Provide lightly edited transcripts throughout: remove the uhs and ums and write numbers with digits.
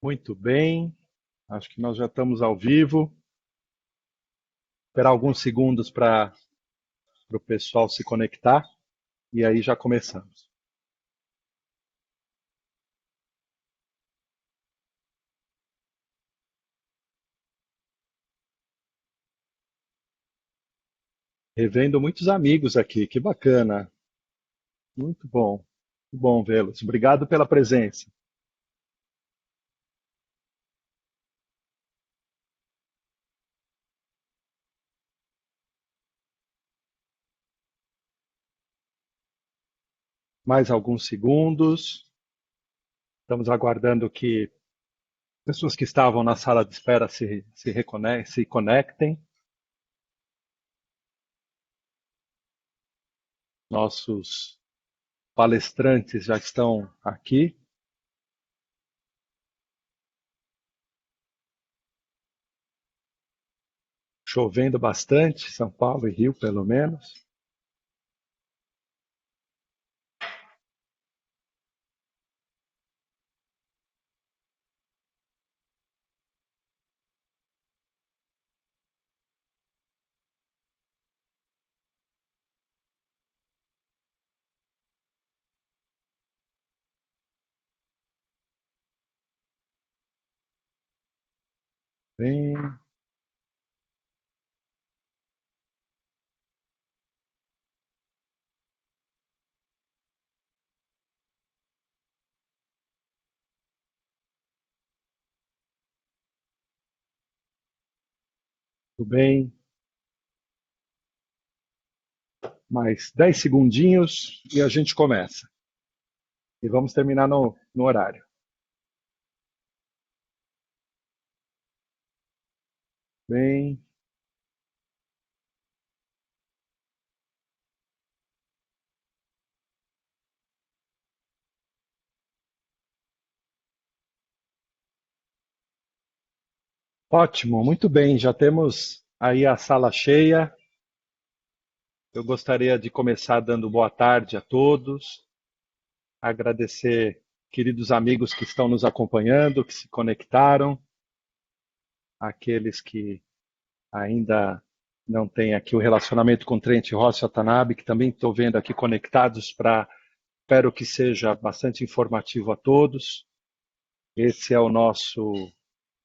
Muito bem, acho que nós já estamos ao vivo. Esperar alguns segundos para o pessoal se conectar e aí já começamos. Revendo muitos amigos aqui, que bacana. Muito bom vê-los. Obrigado pela presença. Mais alguns segundos. Estamos aguardando que pessoas que estavam na sala de espera se conectem. Nossos palestrantes já estão aqui. Chovendo bastante, São Paulo e Rio, pelo menos. Bem, tudo bem. Mais 10 segundinhos e a gente começa. E vamos terminar no horário. Bem, ótimo, muito bem. Já temos aí a sala cheia. Eu gostaria de começar dando boa tarde a todos, agradecer queridos amigos que estão nos acompanhando, que se conectaram, aqueles que ainda não têm aqui o relacionamento com Trent Ross e Watanabe, que também estou vendo aqui conectados para, espero que seja bastante informativo a todos. Esse é o nosso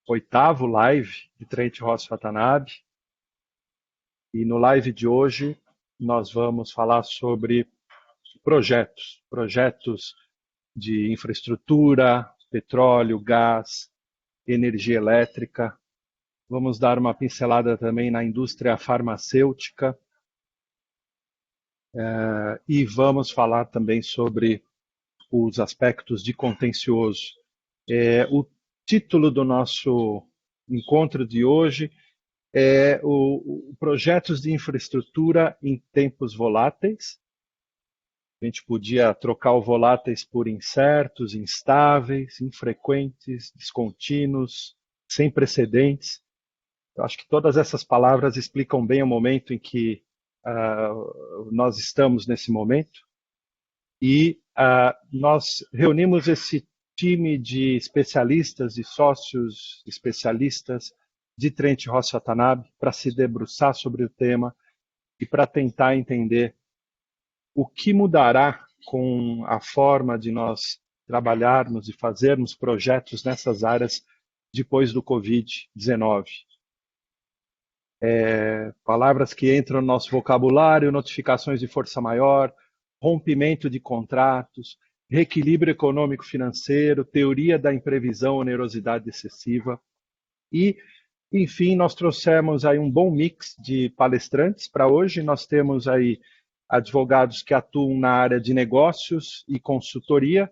oitavo live de Trent Ross e Watanabe. E no live de hoje nós vamos falar sobre projetos de infraestrutura, petróleo, gás, energia elétrica. Vamos dar uma pincelada também na indústria farmacêutica e vamos falar também sobre os aspectos de contencioso. O título do nosso encontro de hoje é o Projetos de Infraestrutura em Tempos Voláteis. A gente podia trocar o voláteis por incertos, instáveis, infrequentes, descontínuos, sem precedentes. Eu acho que todas essas palavras explicam bem o momento em que nós estamos nesse momento. E nós reunimos esse time de especialistas e sócios especialistas de Trent Ross Watanabe para se debruçar sobre o tema e para tentar entender o que mudará com a forma de nós trabalharmos e fazermos projetos nessas áreas depois do Covid-19. Palavras que entram no nosso vocabulário: notificações de força maior, rompimento de contratos, reequilíbrio econômico-financeiro, teoria da imprevisão, onerosidade excessiva. E, enfim, nós trouxemos aí um bom mix de palestrantes para hoje. Nós temos aí advogados que atuam na área de negócios e consultoria.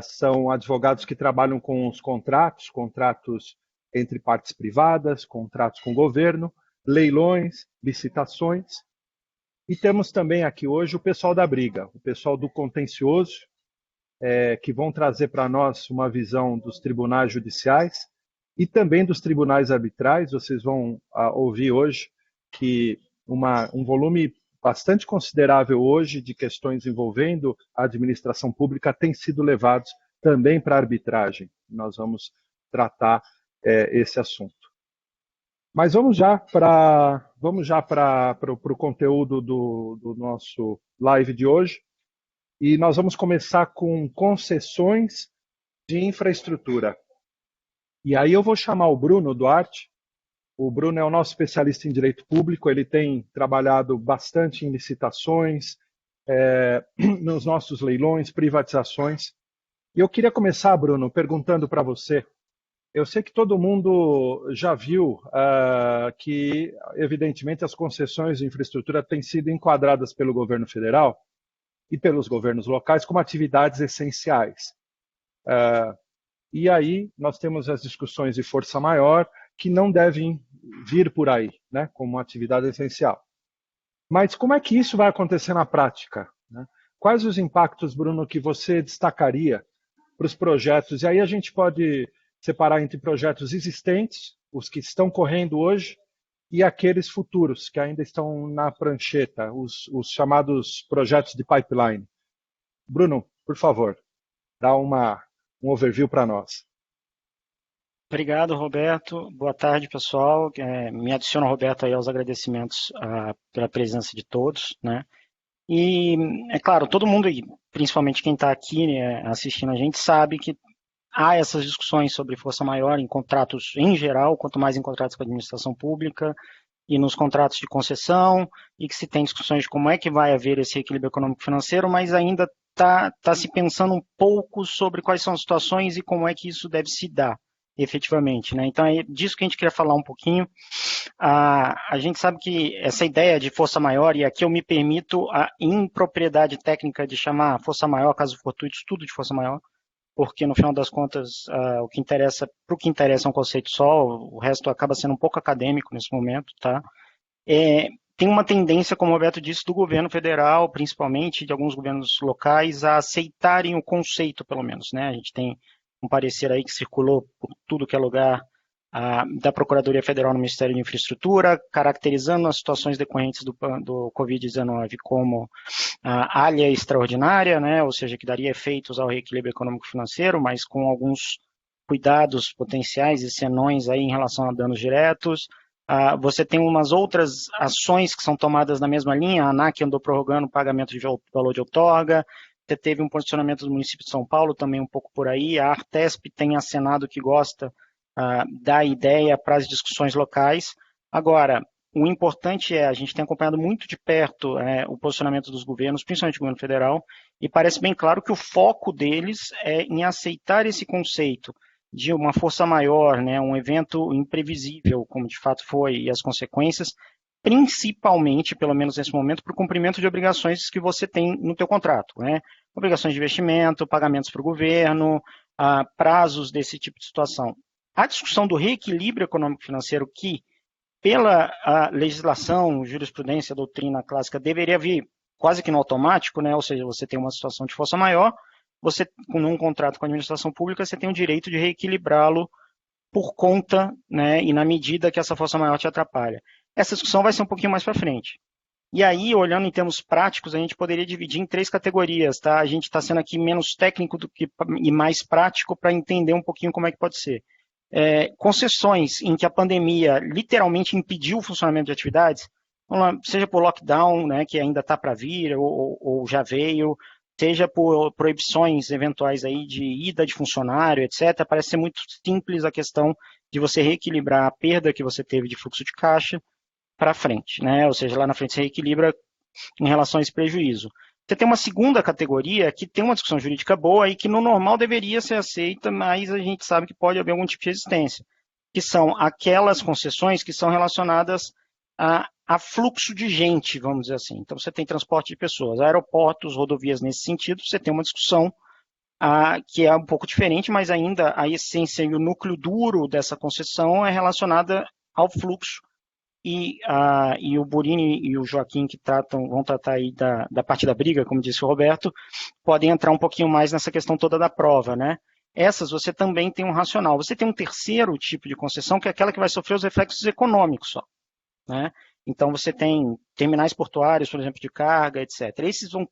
São advogados que trabalham com os contratos entre partes privadas, contratos com o governo, leilões, licitações. E temos também aqui hoje o pessoal da briga, o pessoal do contencioso, que vão trazer para nós uma visão dos tribunais judiciais e também dos tribunais arbitrais. Vocês vão ouvir hoje que um volume bastante considerável hoje de questões envolvendo a administração pública tem sido levados também para a arbitragem. nós vamos tratar esse assunto. Mas vamos já para o conteúdo do nosso live de hoje. E nós vamos começar com concessões de infraestrutura. E aí eu vou chamar o Bruno Duarte. O Bruno é o nosso especialista em direito público, ele tem trabalhado bastante em licitações, nos nossos leilões, privatizações. E eu queria começar, Bruno, perguntando para você. Eu sei que todo mundo já viu que, evidentemente, as concessões de infraestrutura têm sido enquadradas pelo governo federal e pelos governos locais como atividades essenciais. E aí nós temos as discussões de força maior que não devem vir por aí, né, como atividade essencial. Mas como é que isso vai acontecer na prática, né? Quais os impactos, Bruno, que você destacaria para os projetos? E aí a gente pode separar entre projetos existentes, os que estão correndo hoje, e aqueles futuros, que ainda estão na prancheta, os chamados projetos de pipeline. Bruno, por favor, dá um overview para nós. Obrigado, Roberto. Boa tarde, pessoal. Me adiciono, Roberto, aí aos agradecimentos pela presença de todos, né? E, é claro, todo mundo, principalmente quem está aqui, né, assistindo a gente, sabe que há essas discussões sobre força maior em contratos em geral, quanto mais em contratos com a administração pública e nos contratos de concessão, e que se tem discussões de como é que vai haver esse equilíbrio econômico-financeiro, mas ainda está se pensando um pouco sobre quais são as situações e como é que isso deve se dar efetivamente, né? Então é disso que a gente queria falar um pouquinho. A gente sabe que essa ideia de força maior, e aqui eu me permito a impropriedade técnica de chamar força maior, caso fortuito, estudo de força maior, porque no final das contas para o que interessa é um conceito só, o resto acaba sendo um pouco acadêmico nesse momento, tá? Tem uma tendência, como o Roberto disse, do governo federal, principalmente de alguns governos locais, a aceitarem o conceito, pelo menos, né? A gente tem um parecer aí que circulou por tudo que é lugar da Procuradoria Federal no Ministério de Infraestrutura, caracterizando as situações decorrentes do Covid-19 como alha extraordinária, né, ou seja, que daria efeitos ao reequilíbrio econômico-financeiro, mas com alguns cuidados potenciais e senões aí em relação a danos diretos. Você tem umas outras ações que são tomadas na mesma linha, a ANAC andou prorrogando o pagamento de valor de outorga, teve um posicionamento do município de São Paulo também um pouco por aí, a Artesp tem acenado que gosta da ideia para as discussões locais. Agora, o importante a gente tem acompanhado muito de perto o posicionamento dos governos, principalmente o governo federal, e parece bem claro que o foco deles é em aceitar esse conceito de uma força maior, né, um evento imprevisível, como de fato foi, e as consequências, principalmente, pelo menos nesse momento, para o cumprimento de obrigações que você tem no teu contrato, né? Obrigações de investimento, pagamentos para o governo, prazos desse tipo de situação. A discussão do reequilíbrio econômico-financeiro que, pela legislação, jurisprudência, doutrina clássica, deveria vir quase que no automático, né? Ou seja, você tem uma situação de força maior, você, num contrato com a administração pública, você tem o direito de reequilibrá-lo por conta, né, e na medida que essa força maior te atrapalha. Essa discussão vai ser um pouquinho mais para frente. E aí, olhando em termos práticos, a gente poderia dividir em 3 categorias, tá? A gente está sendo aqui menos técnico e mais prático para entender um pouquinho como é que pode ser. Concessões em que a pandemia literalmente impediu o funcionamento de atividades, seja por lockdown, né, que ainda está para vir ou já veio, seja por proibições eventuais aí de ida de funcionário, etc. Parece ser muito simples a questão de você reequilibrar a perda que você teve de fluxo de caixa para frente, né? Ou seja, lá na frente você reequilibra em relação a esse prejuízo. Você tem uma segunda categoria que tem uma discussão jurídica boa e que no normal deveria ser aceita, mas a gente sabe que pode haver algum tipo de resistência, que são aquelas concessões que são relacionadas a fluxo de gente, vamos dizer assim. Então você tem transporte de pessoas, aeroportos, rodovias nesse sentido, você tem uma discussão que é um pouco diferente, mas ainda a essência e o núcleo duro dessa concessão é relacionada ao fluxo. E o Burini e o Joaquim, que vão tratar aí da parte da briga, como disse o Roberto, podem entrar um pouquinho mais nessa questão toda da prova, né? Essas você também tem um racional. Você tem um terceiro tipo de concessão, que é aquela que vai sofrer os reflexos econômicos só, né? Então você tem terminais portuários, por exemplo, de carga, etc. Esses vão,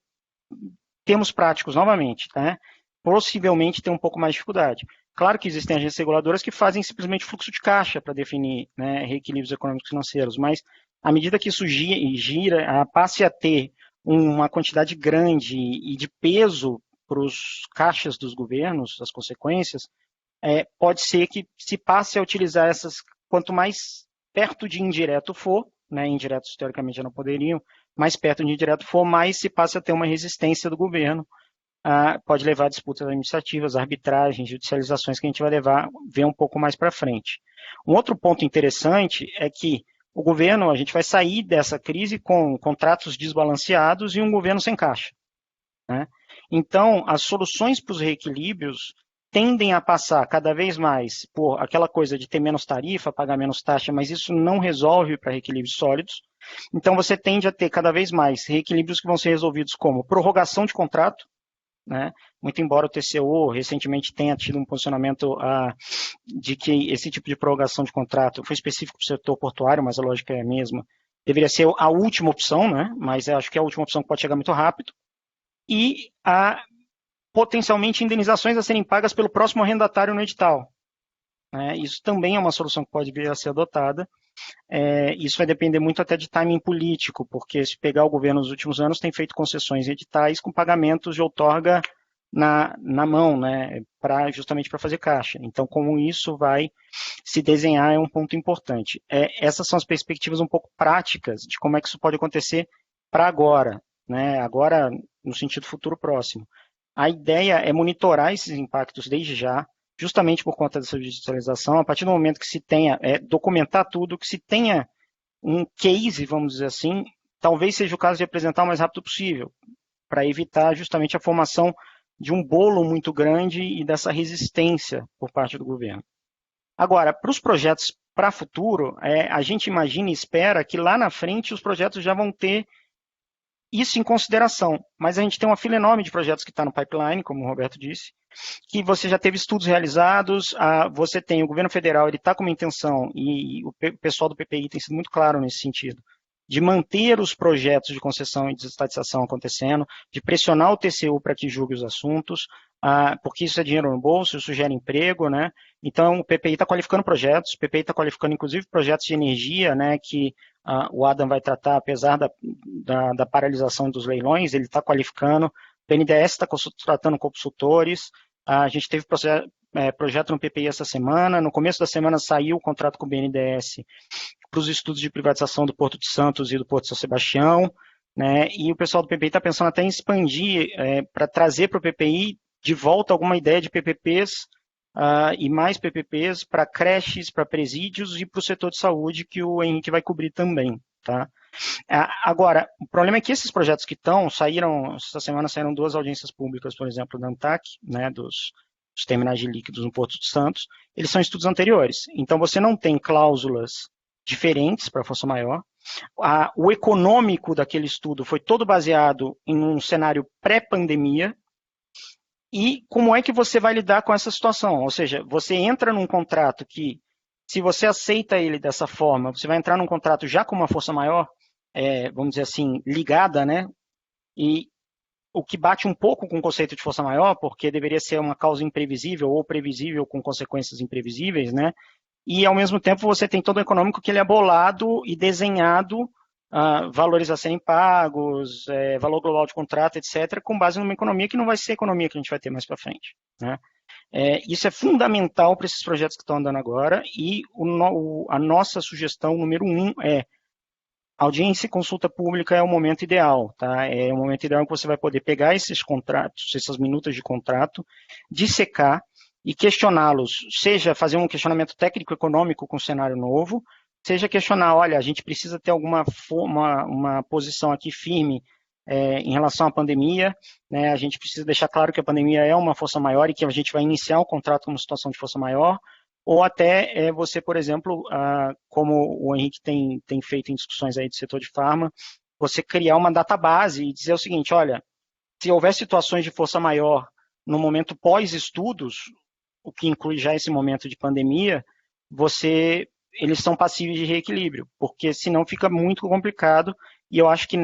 termos práticos, novamente, né? Possivelmente tem um pouco mais de dificuldade. Claro que existem agências reguladoras que fazem simplesmente fluxo de caixa para definir, né, reequilíbrios econômicos financeiros, mas à medida que isso passe a ter uma quantidade grande e de peso para os caixas dos governos, as consequências, pode ser que se passe a utilizar essas, quanto mais perto de indireto for, né, indiretos teoricamente já não poderiam, mais perto de indireto for, mais se passe a ter uma resistência do governo, pode levar a disputas administrativas, arbitragens, judicializações que a gente vai ver um pouco mais para frente. Um outro ponto interessante é que o governo, a gente vai sair dessa crise com contratos desbalanceados e um governo sem caixa, né? Então, as soluções para os reequilíbrios tendem a passar cada vez mais por aquela coisa de ter menos tarifa, pagar menos taxa, mas isso não resolve para reequilíbrios sólidos. Então, você tende a ter cada vez mais reequilíbrios que vão ser resolvidos como prorrogação de contrato, né? Muito embora o TCU recentemente tenha tido um posicionamento de que esse tipo de prorrogação de contrato foi específico para o setor portuário, mas a lógica é a mesma, deveria ser a última opção, né? Mas eu acho que é a última opção que pode chegar muito rápido, e potencialmente indenizações a serem pagas pelo próximo arrendatário no edital. Isso também é uma solução que pode vir a ser adotada. Isso vai depender muito até de timing político, porque se pegar o governo nos últimos anos, tem feito concessões editais com pagamentos de outorga na mão, né, justamente para fazer caixa. Então, como isso vai se desenhar é um ponto importante. Essas são as perspectivas um pouco práticas de como é que isso pode acontecer para agora, né, agora no sentido futuro próximo. A ideia é monitorar esses impactos desde já, justamente por conta dessa digitalização, a partir do momento que se tenha, documentar tudo, que se tenha um case, vamos dizer assim, talvez seja o caso de apresentar o mais rápido possível, para evitar justamente a formação de um bolo muito grande e dessa resistência por parte do governo. Agora, para os projetos para futuro, a gente imagina e espera que lá na frente os projetos já vão ter isso em consideração, mas a gente tem uma fila enorme de projetos que está no pipeline, como o Roberto disse, que você já teve estudos realizados, você tem o governo federal, ele está com uma intenção, e o pessoal do PPI tem sido muito claro nesse sentido, de manter os projetos de concessão e desestatização acontecendo, de pressionar o TCU para que julgue os assuntos, porque isso é dinheiro no bolso, isso gera emprego, né? Então, o PPI está qualificando projetos, o PPI está qualificando, inclusive, projetos de energia, né, que o Adam vai tratar, apesar da paralisação dos leilões, ele está qualificando, o BNDES está tratando consultores, a gente teve projeto no PPI essa semana, no começo da semana saiu o contrato com o BNDES para os estudos de privatização do Porto de Santos e do Porto de São Sebastião, né, e o pessoal do PPI está pensando até em expandir, para trazer para o PPI de volta alguma ideia de PPPs, e mais PPPs para creches, para presídios e para o setor de saúde, que o Henrique vai cobrir também, tá? Agora, o problema é que esses projetos que essa semana saíram 2 audiências públicas, por exemplo, da ANTAC, né, dos terminais de líquidos no Porto de Santos, eles são estudos anteriores, então você não tem cláusulas diferentes para a força maior, o econômico daquele estudo foi todo baseado em um cenário pré-pandemia. E como é que você vai lidar com essa situação? Ou seja, você entra num contrato que, se você aceita ele dessa forma, você vai entrar num contrato já com uma força maior, vamos dizer assim, ligada, né? E o que bate um pouco com o conceito de força maior, porque deveria ser uma causa imprevisível ou previsível com consequências imprevisíveis, né? E, ao mesmo tempo, você tem todo o econômico que ele é bolado e desenhado, valores a serem pagos, valor global de contrato, etc., com base numa economia que não vai ser a economia que a gente vai ter mais para frente, né? Isso é fundamental para esses projetos que estão andando agora, e a nossa sugestão número 1 audiência e consulta pública é o momento ideal, tá? É o momento ideal em que você vai poder pegar esses contratos, essas minutas de contrato, dissecar e questioná-los, seja fazer um questionamento técnico-econômico com um cenário novo, seja questionar, olha, a gente precisa ter uma posição aqui firme em relação à pandemia, né? A gente precisa deixar claro que a pandemia é uma força maior e que a gente vai iniciar um contrato com uma situação de força maior, ou até você, por exemplo, como o Henrique tem feito em discussões aí do setor de farma, você criar uma database e dizer o seguinte, olha, se houver situações de força maior no momento pós-estudos, o que inclui já esse momento de pandemia, eles são passíveis de reequilíbrio, porque senão fica muito complicado, e eu acho que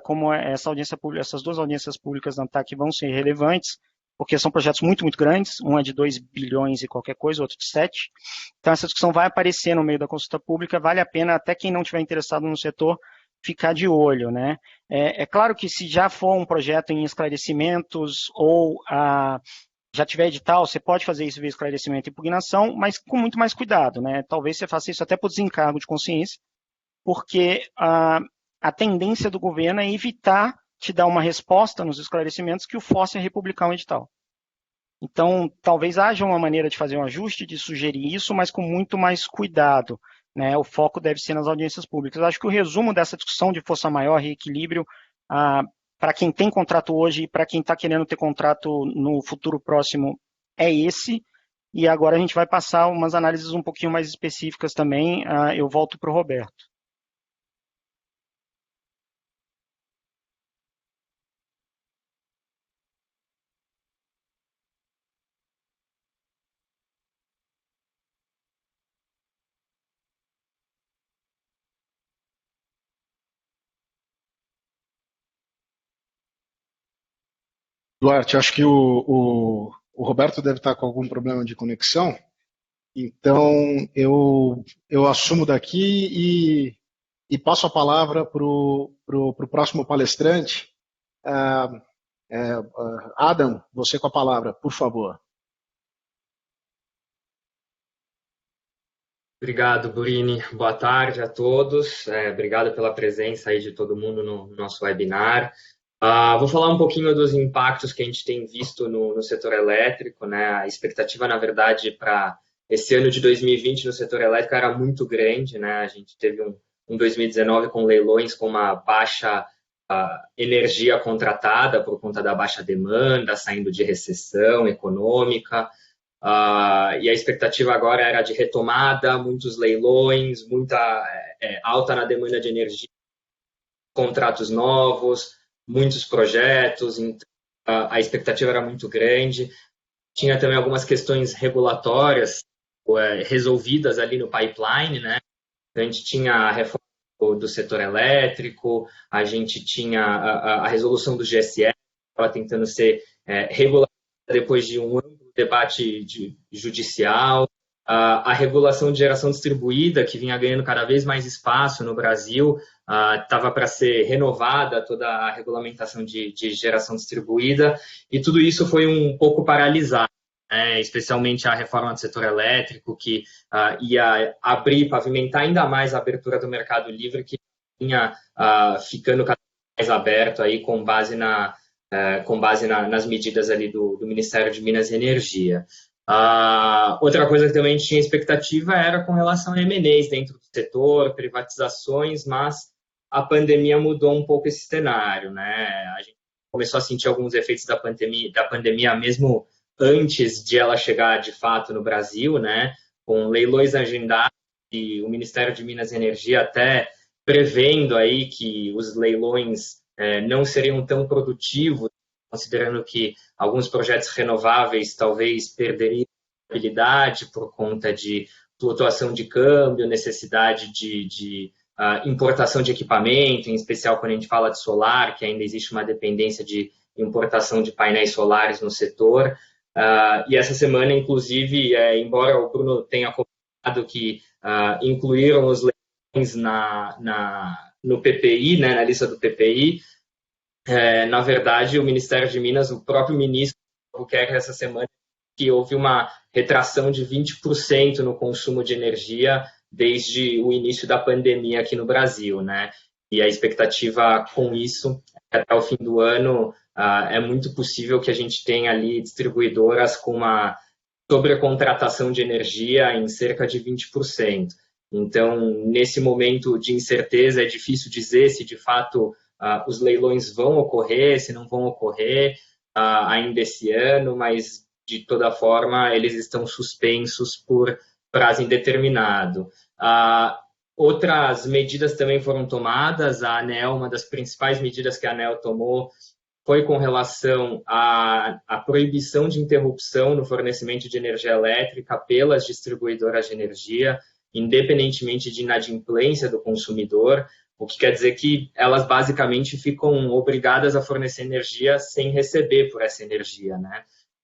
como essa audiência pública, essas 2 audiências públicas da ANTAC vão ser relevantes, porque são projetos muito, muito grandes, um é de 2 bilhões e qualquer coisa, outro de 7. Então, essa discussão vai aparecer no meio da consulta pública, vale a pena, até quem não estiver interessado no setor, ficar de olho, né? É claro que se já for um projeto em esclarecimentos ou já tiver edital, você pode fazer isso via esclarecimento e impugnação, mas com muito mais cuidado, né? Talvez você faça isso até por desencargo de consciência, porque a tendência do governo é evitar te dar uma resposta nos esclarecimentos que o force a republicar um edital. Então, talvez haja uma maneira de fazer um ajuste, de sugerir isso, mas com muito mais cuidado, né? O foco deve ser nas audiências públicas. Acho que o resumo dessa discussão de força maior e equilíbrio, para quem tem contrato hoje e para quem está querendo ter contrato no futuro próximo, é esse. E agora a gente vai passar umas análises um pouquinho mais específicas também. Eu volto para o Roberto. Duarte, acho que o Roberto deve estar com algum problema de conexão, então eu assumo daqui e passo a palavra para o próximo palestrante. Ah, Adam, você com a palavra, por favor. Obrigado, Burini. Boa tarde a todos. Obrigado pela presença aí de todo mundo no nosso webinar. Vou falar um pouquinho dos impactos que a gente tem visto no setor elétrico, né? A expectativa, na verdade, para esse ano de 2020 no setor elétrico era muito grande, né? A gente teve um 2019 com leilões com uma baixa energia contratada por conta da baixa demanda, saindo de recessão econômica. E a expectativa agora era de retomada, muitos leilões, muita alta na demanda de energia, contratos novos, muitos projetos, então, a expectativa era muito grande. Tinha também algumas questões regulatórias resolvidas ali no pipeline, né? A gente tinha a reforma do setor elétrico, a gente tinha a resolução do GSF, estava tentando ser regulada depois de um amplo debate judicial, a regulação de geração distribuída, que vinha ganhando cada vez mais espaço no Brasil, estava para ser renovada toda a regulamentação de geração distribuída, e tudo isso foi um pouco paralisado, especialmente a reforma do setor elétrico, que ia abrir, pavimentar ainda mais a abertura do mercado livre, que vinha ficando cada vez mais aberto aí com base nas medidas ali do Ministério de Minas e Energia. Outra coisa que também a gente tinha expectativa era com relação a M&As dentro do setor, privatizações, mas a pandemia mudou um pouco esse cenário, né? A gente começou a sentir alguns efeitos da pandemia mesmo antes de ela chegar de fato no Brasil, né? Com leilões agendados e o Ministério de Minas e Energia até prevendo aí que os leilões não seriam tão produtivos, considerando que alguns projetos renováveis talvez perderiam habilidade por conta de flutuação de câmbio, necessidade de importação de equipamento, em especial quando a gente fala de solar, que ainda existe uma dependência de importação de painéis solares no setor. E essa semana, inclusive, embora o Bruno tenha comentado que incluíram os leilões no PPI, né, na lista do PPI, na verdade, o Ministério de Minas, o próprio ministro Albuquerque essa semana, que houve uma retração de 20% no consumo de energia desde o início da pandemia aqui no Brasil, né? E a expectativa com isso, até o fim do ano, é muito possível que a gente tenha ali distribuidoras com uma sobrecontratação de energia em cerca de 20%. Então, nesse momento de incerteza, é difícil dizer se de fato os leilões vão ocorrer, se não vão ocorrer ainda esse ano, mas de toda forma eles estão suspensos por prazo indeterminado. Outras medidas também foram tomadas. A ANEEL, uma das principais medidas que a ANEEL tomou foi com relação à proibição de interrupção no fornecimento de energia elétrica pelas distribuidoras de energia, independentemente de inadimplência do consumidor, o que quer dizer que elas basicamente ficam obrigadas a fornecer energia sem receber por essa energia, né?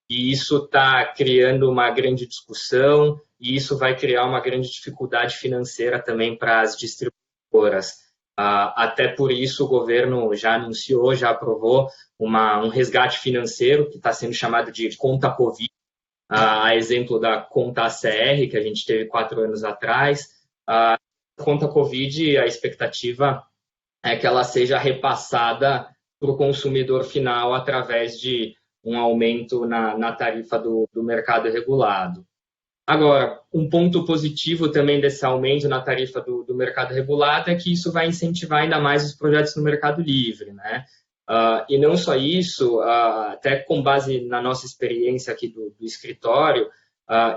e isso está criando uma grande discussão, e isso vai criar uma grande dificuldade financeira também para as distribuidoras. Até por isso o governo já anunciou, já aprovou um resgate financeiro que está sendo chamado de conta Covid, a exemplo da conta ACR, que a gente teve 4 anos atrás. A conta Covid, a expectativa é que ela seja repassada para o consumidor final através de um aumento na tarifa do mercado regulado. Agora, um ponto positivo também desse aumento na tarifa do mercado regulado é que isso vai incentivar ainda mais os projetos no mercado livre, né? E não só isso, até com base na nossa experiência aqui do escritório,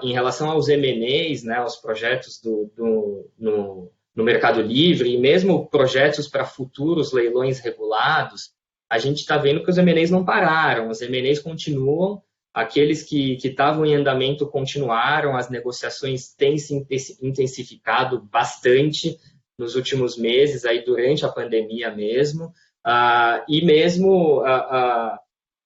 em relação aos M&As, né, aos projetos no mercado livre, e mesmo projetos para futuros leilões regulados, a gente está vendo que os M&As não pararam, os M&As continuam, aqueles que estavam em andamento continuaram, as negociações têm se intensificado bastante nos últimos meses, aí durante a pandemia mesmo, e mesmo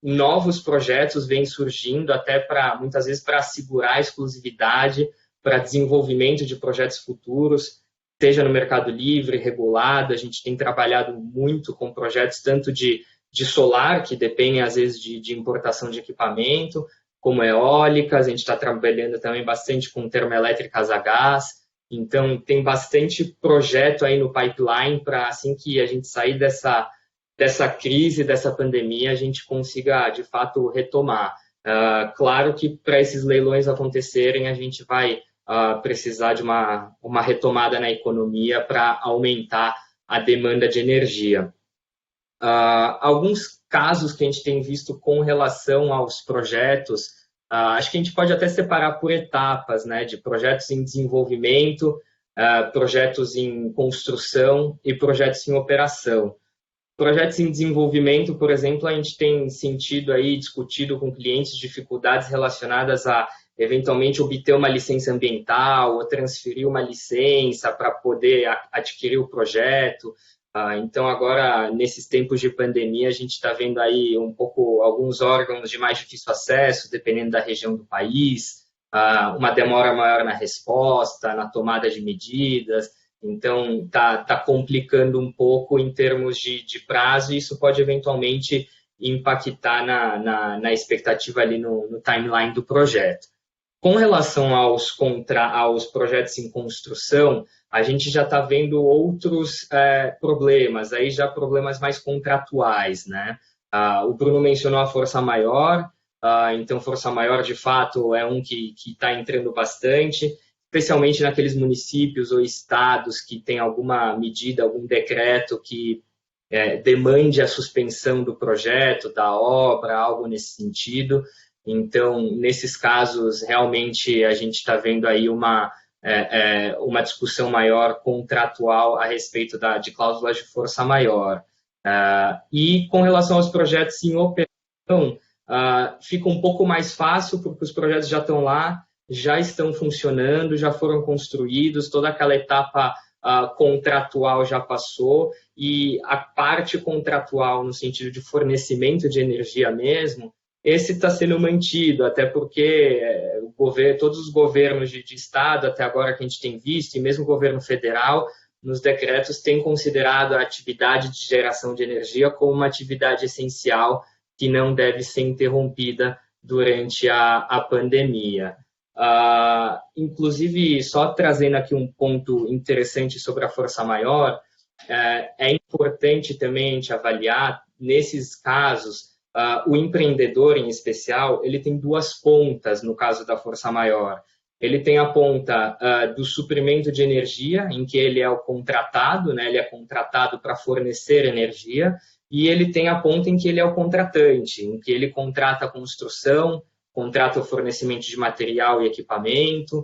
novos projetos vêm surgindo até muitas vezes para assegurar a exclusividade, para desenvolvimento de projetos futuros, seja no mercado livre, regulado. A gente tem trabalhado muito com projetos tanto de solar, que dependem às vezes de importação de equipamento, como eólicas. A gente está trabalhando também bastante com termoelétricas a gás. Então, tem bastante projeto aí no pipeline para, assim que a gente sair dessa crise, dessa pandemia, a gente consiga, de fato, retomar. Claro que para esses leilões acontecerem, a gente vai precisar de uma retomada na economia para aumentar a demanda de energia. Alguns casos que a gente tem visto com relação aos projetos, acho que a gente pode até separar por etapas, né, de projetos em desenvolvimento, projetos em construção e projetos em operação. Projetos em desenvolvimento, por exemplo, a gente tem sentido aí, discutido com clientes dificuldades relacionadas a, eventualmente, obter uma licença ambiental ou transferir uma licença para poder adquirir o projeto. Então, agora, nesses tempos de pandemia, a gente está vendo aí alguns órgãos de mais difícil acesso, dependendo da região do país, uma demora maior na resposta, na tomada de medidas. Então, está complicando um pouco em termos de prazo, e isso pode eventualmente impactar na expectativa ali no timeline do projeto. Com relação aos projetos em construção, a gente já está vendo outros problemas, aí já problemas mais contratuais, né? O Bruno mencionou a força maior, então força maior de fato é um que está entrando bastante, especialmente naqueles municípios ou estados que tem alguma medida, algum decreto que demande a suspensão do projeto, da obra, algo nesse sentido. Então, nesses casos, realmente a gente está vendo aí uma discussão maior contratual a respeito de cláusulas de força maior. E com relação aos projetos em operação, fica um pouco mais fácil, porque os projetos já estão lá, já estão funcionando, já foram construídos, toda aquela etapa contratual já passou, e a parte contratual no sentido de fornecimento de energia mesmo, esse está sendo mantido, até porque todos os governos de estado, até agora que a gente tem visto, e mesmo o governo federal, nos decretos tem considerado a atividade de geração de energia como uma atividade essencial que não deve ser interrompida durante a pandemia. Inclusive, só trazendo aqui um ponto interessante sobre a força maior, é importante também a gente avaliar, nesses casos, o empreendedor, em especial, ele tem duas pontas no caso da força maior. Ele tem a ponta do suprimento de energia, em que ele é o contratado, né? Ele é contratado para fornecer energia, e ele tem a ponta em que ele é o contratante, em que ele contrata a construção, contrata o fornecimento de material e equipamento.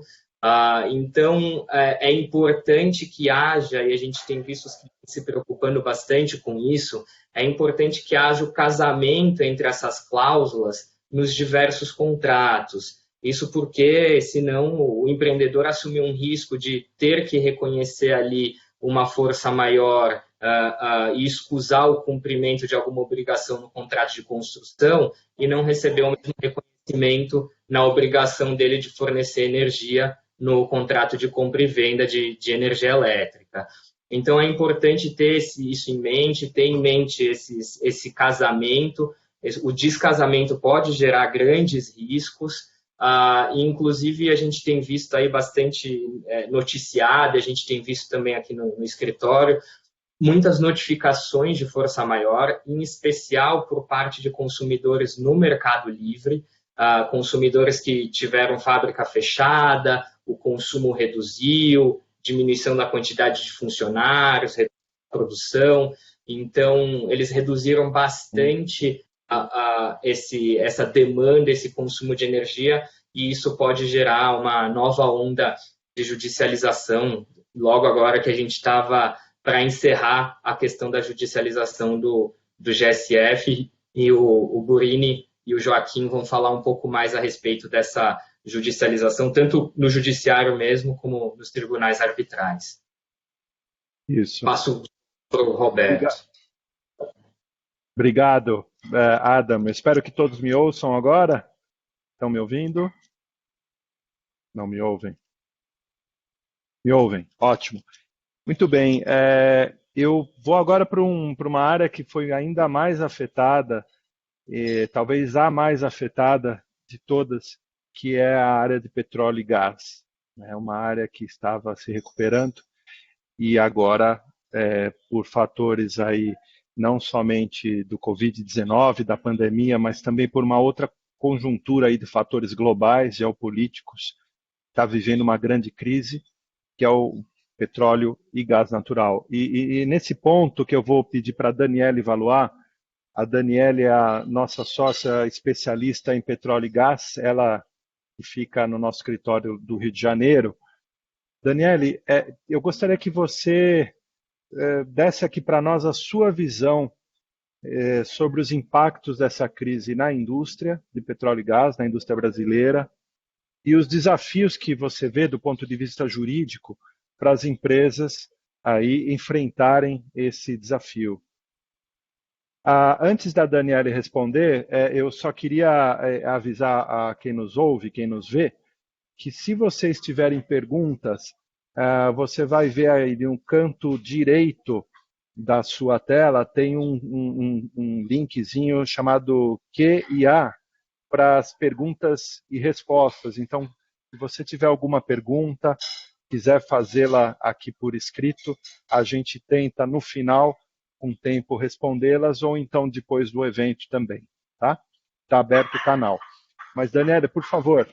Então, é importante que haja, e a gente tem visto os clientes se preocupando bastante com isso, é importante que haja o casamento entre essas cláusulas nos diversos contratos. Isso porque, senão, o empreendedor assume um risco de ter que reconhecer ali uma força maior e escusar o cumprimento de alguma obrigação no contrato de construção e não receber o mesmo reconhecimento na obrigação dele de fornecer energia no contrato de compra e venda de energia elétrica. Então, é importante ter isso em mente, ter em mente esse casamento. O descasamento pode gerar grandes riscos, e inclusive a gente tem visto aí bastante noticiado, a gente tem visto também aqui no escritório, muitas notificações de força maior, em especial por parte de consumidores no Mercado Livre, consumidores que tiveram fábrica fechada, o consumo reduziu, diminuição da quantidade de funcionários, produção. Então, eles reduziram bastante essa demanda, esse consumo de energia, e isso pode gerar uma nova onda de judicialização, logo agora que a gente estava para encerrar a questão da judicialização do GSF, e o Gurini e o Joaquim vão falar um pouco mais a respeito dessa judicialização, tanto no judiciário mesmo, como nos tribunais arbitrais. Isso. Passo para o Roberto. Obrigado, Adam. Espero que todos me ouçam agora. Estão me ouvindo? Não me ouvem? Me ouvem? Ótimo. Muito bem. Eu vou agora para uma área que foi ainda mais afetada, talvez a mais afetada de todas, que é a área de petróleo e gás. É uma área que estava se recuperando e agora, por fatores aí, não somente do Covid-19, da pandemia, mas também por uma outra conjuntura aí de fatores globais, geopolíticos, está vivendo uma grande crise, que é o petróleo e gás natural. E nesse ponto que eu vou pedir para a Daniele Valois. A Daniele é a nossa sócia especialista em petróleo e gás, ela fica no nosso escritório do Rio de Janeiro. Daniele, eu gostaria que você desse aqui para nós a sua visão sobre os impactos dessa crise na indústria de petróleo e gás, na indústria brasileira, e os desafios que você vê do ponto de vista jurídico para as empresas aí enfrentarem esse desafio. Antes da Daniele responder, eu só queria avisar a quem nos ouve, quem nos vê, que se vocês tiverem perguntas, você vai ver aí no canto direito da sua tela, tem um linkzinho chamado Q&A para as perguntas e respostas. Então, se você tiver alguma pergunta, quiser fazê-la aqui por escrito, a gente tenta no final, com tempo, respondê-las, ou então depois do evento também, tá? Está aberto o canal. Mas, Daniela, por favor,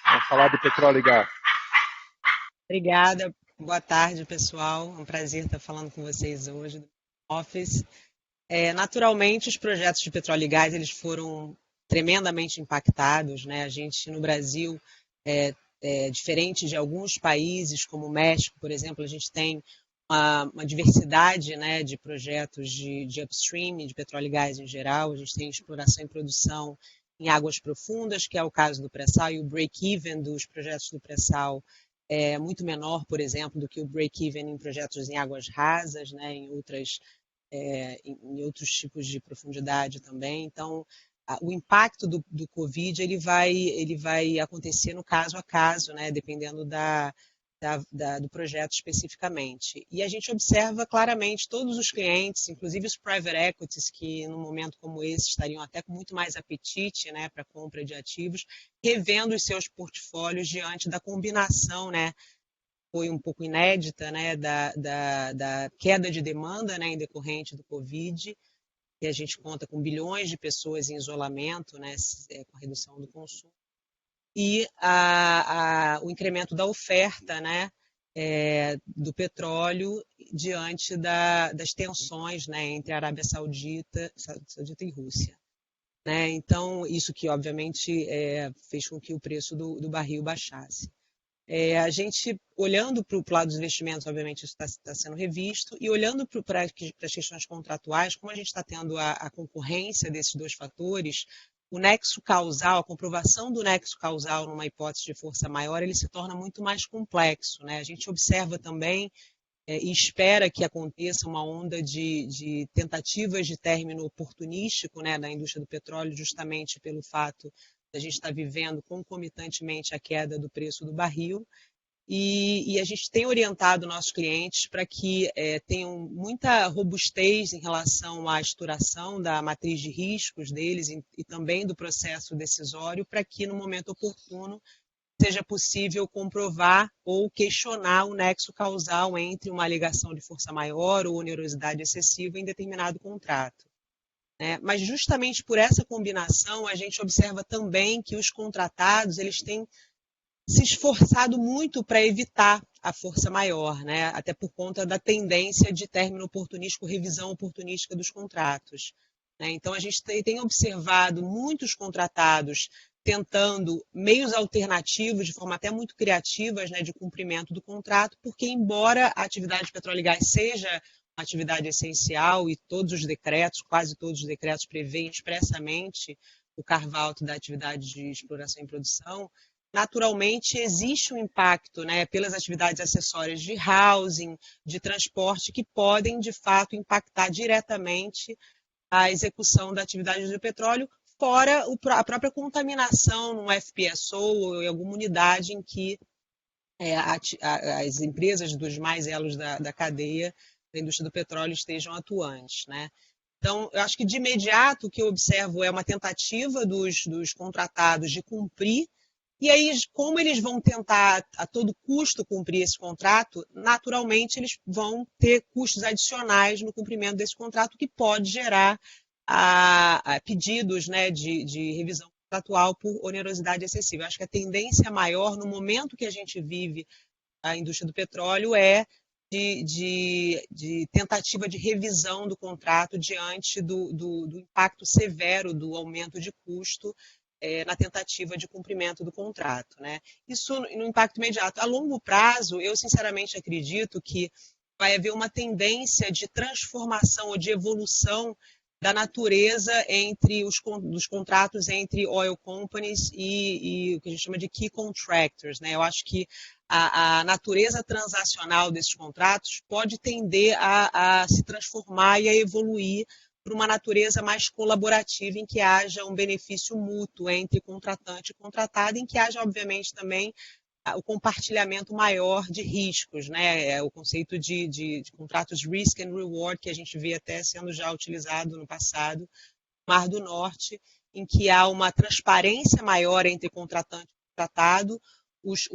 vamos falar de petróleo e gás. Obrigada. Boa tarde, pessoal. É um prazer estar falando com vocês hoje do Office. Naturalmente, os projetos de petróleo e gás eles foram tremendamente impactados, né? A gente, no Brasil, diferente de alguns países, como o México, por exemplo, a gente tem uma diversidade, né, de projetos de upstream, de petróleo e gás em geral. A gente tem exploração e produção em águas profundas, que é o caso do pré-sal, e o break-even dos projetos do pré-sal é muito menor, por exemplo, do que o break-even em projetos em águas rasas, né, em outros tipos de profundidade também. Então, o impacto do Covid ele vai acontecer no caso a caso, né, dependendo do projeto especificamente. E a gente observa claramente todos os clientes, inclusive os private equities, que num momento como esse estariam até com muito mais apetite, né, para compra de ativos, revendo os seus portfólios diante da combinação, né, foi um pouco inédita, né, da queda de demanda, né, em decorrente do Covid, e a gente conta com bilhões de pessoas em isolamento, né, com a redução do consumo, e o incremento da oferta, né, do petróleo diante das tensões, né, entre a Arábia Saudita e Rússia. Né? Então, isso que, obviamente, fez com que o preço do barril baixasse. A gente, olhando para o lado dos investimentos, obviamente, isso está sendo revisto, e olhando para as questões contratuais, como a gente está tendo a concorrência desses dois fatores, o nexo causal, a comprovação do nexo causal numa hipótese de força maior, ele se torna muito mais complexo, né? A gente observa também e espera que aconteça uma onda de tentativas de término oportunístico, né, da indústria do petróleo, justamente pelo fato de a gente estar vivendo concomitantemente a queda do preço do barril. E a gente tem orientado nossos clientes para que tenham muita robustez em relação à estruturação da matriz de riscos deles e também do processo decisório, para que no momento oportuno seja possível comprovar ou questionar o nexo causal entre uma alegação de força maior ou onerosidade excessiva em determinado contrato. Mas justamente por essa combinação, a gente observa também que os contratados eles têm se esforçado muito para evitar a força maior, né? Até por conta da tendência de término oportunístico, revisão oportunística dos contratos. Então, a gente tem observado muitos contratados tentando meios alternativos, de forma até muito criativas, né, de cumprimento do contrato, porque embora a atividade de petróleo e gás seja uma atividade essencial e todos os decretos, quase todos os decretos prevêem expressamente o carve-out da atividade de exploração e produção, naturalmente existe um impacto, né, pelas atividades acessórias de housing, de transporte, que podem, de fato, impactar diretamente a execução da atividade do petróleo, fora a própria contaminação num FPSO ou em alguma unidade em que as empresas dos mais elos da cadeia da indústria do petróleo estejam atuantes, né? Então, eu acho que de imediato o que eu observo é uma tentativa dos contratados de cumprir. E aí, como eles vão tentar a todo custo cumprir esse contrato, naturalmente eles vão ter custos adicionais no cumprimento desse contrato, que pode gerar pedidos, né, de revisão contratual por onerosidade excessiva. Eu acho que a tendência maior no momento que a gente vive a indústria do petróleo é de tentativa de revisão do contrato diante do impacto severo do aumento de custo na tentativa de cumprimento do contrato, né? Isso no impacto imediato. A longo prazo, eu sinceramente acredito que vai haver uma tendência de transformação ou de evolução da natureza dos contratos entre oil companies e o que a gente chama de key contractors, né? Eu acho que a natureza transacional desses contratos pode tender a se transformar e a evoluir para uma natureza mais colaborativa, em que haja um benefício mútuo entre contratante e contratado, em que haja, obviamente, também o compartilhamento maior de riscos, né? O conceito de contratos risk and reward, que a gente vê até sendo já utilizado no passado, no Mar do Norte, em que há uma transparência maior entre contratante e contratado, os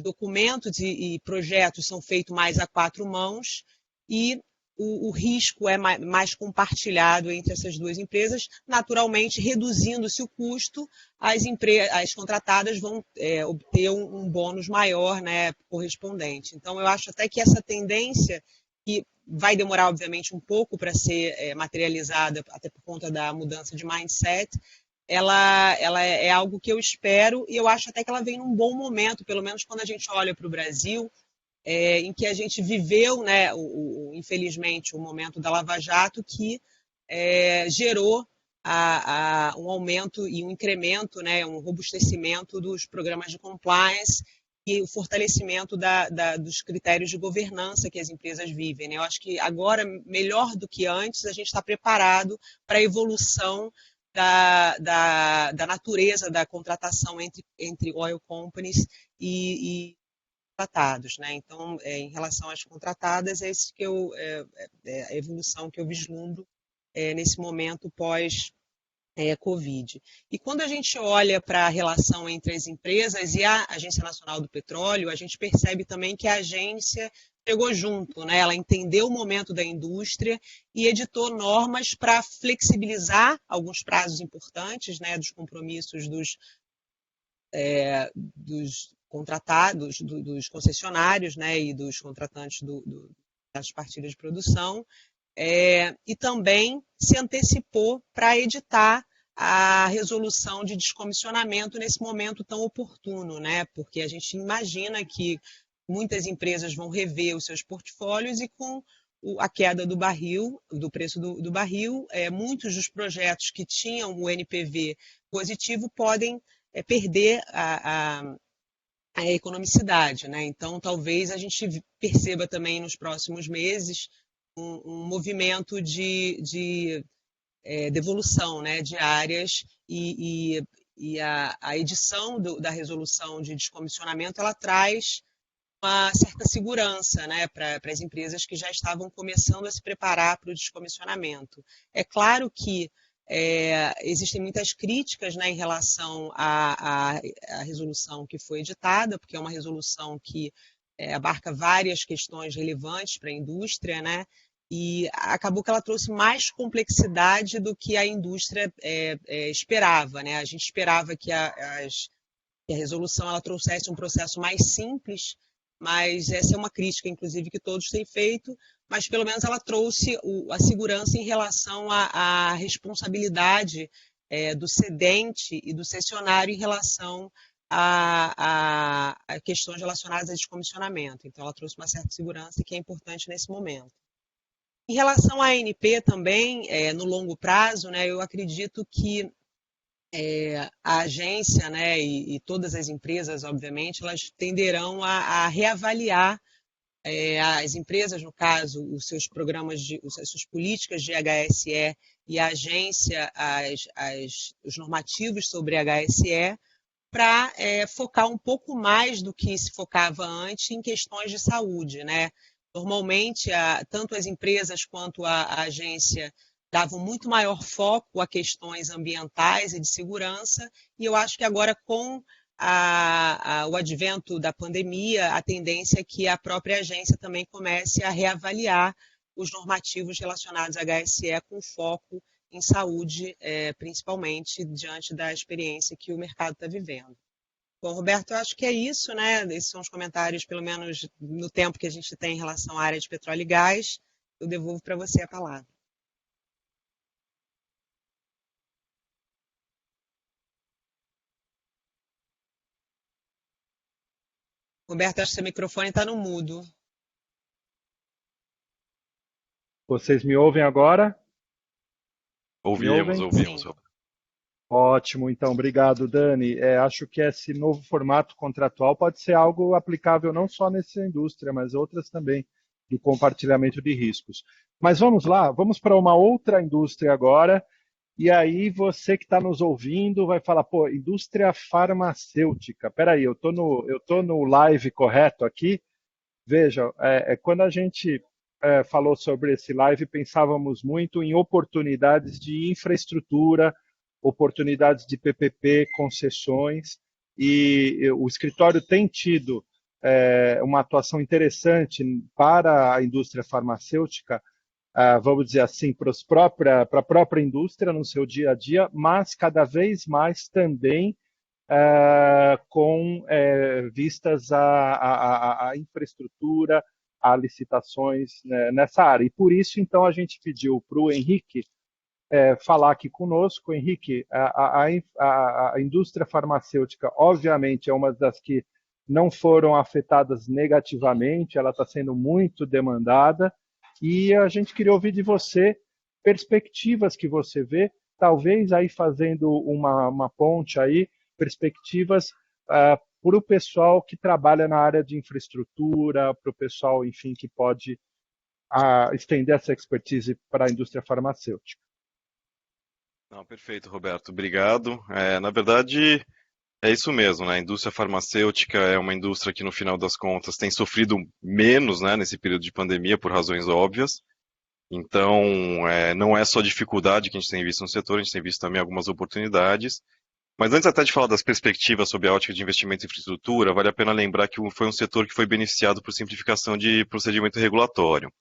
documentos e projetos são feitos mais a quatro mãos e o risco é mais compartilhado entre essas duas empresas, naturalmente reduzindo-se o custo, as contratadas vão obter um bônus maior, né, correspondente. Então, eu acho até que essa tendência, que vai demorar, obviamente, um pouco para ser materializada, até por conta da mudança de mindset, ela é algo que eu espero e eu acho até que ela vem num bom momento, pelo menos quando a gente olha para o Brasil, em que a gente viveu, né, infelizmente, o momento da Lava Jato, que gerou um aumento e um incremento, né, um robustecimento dos programas de compliance e o fortalecimento dos critérios de governança que as empresas vivem, né? Eu acho que agora, melhor do que antes, a gente está preparado para a evolução da natureza da contratação entre oil companies e contratados, né? Então, em relação às contratadas, é esse que a evolução que eu vislumbro nesse momento pós-Covid. E quando a gente olha para a relação entre as empresas e a Agência Nacional do Petróleo, a gente percebe também que a agência chegou junto, né? Ela entendeu o momento da indústria e editou normas para flexibilizar alguns prazos importantes, né, dos compromissos dos contratados, dos concessionários, né, e dos contratantes das partilhas de produção, e também se antecipou para editar a resolução de descomissionamento nesse momento tão oportuno, né, porque a gente imagina que muitas empresas vão rever os seus portfólios e com a queda do barril, do preço do barril, muitos dos projetos que tinham o NPV positivo podem perder a a economicidade, né? Então, talvez a gente perceba também nos próximos meses um movimento de devolução, né, de áreas e a edição da resolução de descomissionamento ela traz uma certa segurança, né, para as empresas que já estavam começando a se preparar para o descomissionamento. É claro que existem muitas críticas, né, em relação à resolução que foi editada, porque é uma resolução que abarca várias questões relevantes para a indústria, né, e acabou que ela trouxe mais complexidade do que a indústria esperava, né? A gente esperava que a resolução ela trouxesse um processo mais simples, mas essa é uma crítica, inclusive, que todos têm feito, mas pelo menos ela trouxe a segurança em relação à responsabilidade do cedente e do cessionário em relação a questões relacionadas a descomissionamento. Então, ela trouxe uma certa segurança que é importante nesse momento. Em relação à ANP também, no longo prazo, né, eu acredito que a agência, né, e todas as empresas, obviamente, elas tenderão a reavaliar as empresas, no caso, os seus programas, as suas políticas de HSE e a agência, os normativos sobre HSE, para focar um pouco mais do que se focava antes em questões de saúde, né? Normalmente, tanto as empresas quanto a agência davam muito maior foco a questões ambientais e de segurança, e eu acho que agora, com o advento da pandemia, a tendência é que a própria agência também comece a reavaliar os normativos relacionados à HSE com foco em saúde, principalmente diante da experiência que o mercado está vivendo. Bom, Roberto, eu acho que é isso, né? Esses são os comentários, pelo menos no tempo que a gente tem em relação à área de petróleo e gás. Eu devolvo para você a palavra. Roberto, acho que seu microfone está no mudo. Vocês me ouvem agora? Ouvimos. Sim. Ótimo, então, obrigado, Dani. Acho que esse novo formato contratual pode ser algo aplicável não só nessa indústria, mas outras também, do compartilhamento de riscos. Mas vamos lá, vamos para uma outra indústria agora, e aí você que está nos ouvindo vai falar, pô, indústria farmacêutica. Peraí, eu tô no live correto aqui? Veja, quando a gente falou sobre esse live, pensávamos muito em oportunidades de infraestrutura, oportunidades de PPP, concessões, e o escritório tem tido uma atuação interessante para a indústria farmacêutica, vamos dizer assim, para a própria indústria no seu dia a dia, mas cada vez mais também com vistas à infraestrutura, a licitações, né, nessa área. E por isso, então, a gente pediu para o Henrique falar aqui conosco. Henrique, a indústria farmacêutica, obviamente, é uma das que não foram afetadas negativamente, ela está sendo muito demandada, e a gente queria ouvir de você perspectivas que você vê, talvez aí fazendo uma ponte aí, perspectivas para o pessoal que trabalha na área de infraestrutura, para o pessoal, enfim, que pode estender essa expertise para a indústria farmacêutica. Não, perfeito, Roberto. Obrigado. Na verdade, é isso mesmo, né? A indústria farmacêutica é uma indústria que, no final das contas, tem sofrido menos, né, nesse período de pandemia, por razões óbvias. Então, não é só dificuldade que a gente tem visto no setor, a gente tem visto também algumas oportunidades. Mas antes até de falar das perspectivas sobre a ótica de investimento em infraestrutura, vale a pena lembrar que foi um setor que foi beneficiado por simplificação de procedimento regulatório.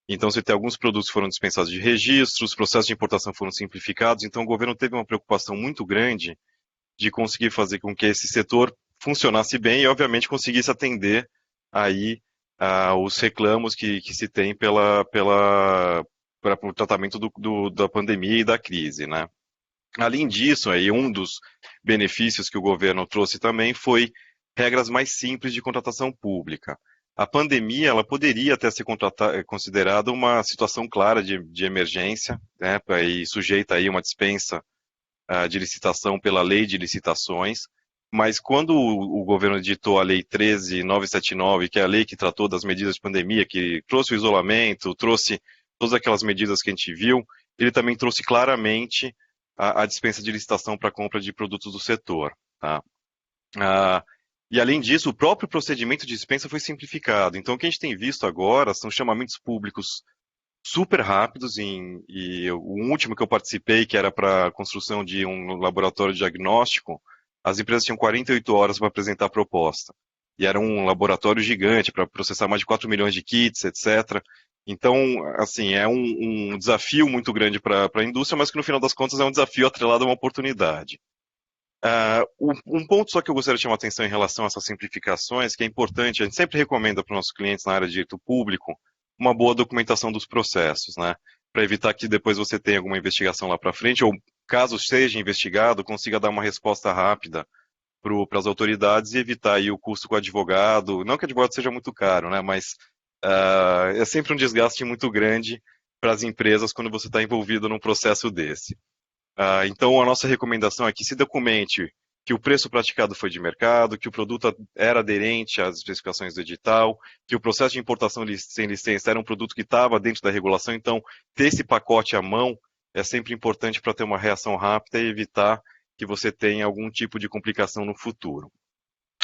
Então, você tem alguns produtos que foram dispensados de registros, os processos de importação foram simplificados, então o governo teve uma preocupação muito grande de conseguir fazer com que esse setor funcionasse bem e, obviamente, conseguisse atender aí os reclamos que se tem para o tratamento da pandemia e da crise, né? Além disso, aí, um dos benefícios que o governo trouxe também foi regras mais simples de contratação pública. A pandemia ela poderia até ser considerada uma situação clara de emergência, né, e sujeita aí uma dispensa de licitação pela lei de licitações, mas quando o governo editou a Lei 13.979, que é a lei que tratou das medidas de pandemia, que trouxe o isolamento, trouxe todas aquelas medidas que a gente viu, ele também trouxe claramente a dispensa de licitação para compra de produtos do setor. Tá? E além disso, o próprio procedimento de dispensa foi simplificado. Então, o que a gente tem visto agora são chamamentos públicos super rápidos, e o último que eu participei, que era para a construção de um laboratório de diagnóstico, as empresas tinham 48 horas para apresentar a proposta. E era um laboratório gigante para processar mais de 4 milhões de kits, etc. Então, assim, é um desafio muito grande para a indústria, mas que no final das contas é um desafio atrelado a uma oportunidade. Um ponto só que eu gostaria de chamar a atenção em relação a essas simplificações, que é importante, a gente sempre recomenda para os nossos clientes na área de direito público uma boa documentação dos processos, né? Para evitar que depois você tenha alguma investigação lá para frente, ou caso seja investigado, consiga dar uma resposta rápida para as autoridades e evitar aí o custo com o advogado. Não que o advogado seja muito caro, né? Mas é sempre um desgaste muito grande para as empresas quando você está envolvido num processo desse. Então, a nossa recomendação é que se documente que o preço praticado foi de mercado, que o produto era aderente às especificações do edital, que o processo de importação sem licença era um produto que estava dentro da regulação. Então, ter esse pacote à mão é sempre importante para ter uma reação rápida e evitar que você tenha algum tipo de complicação no futuro.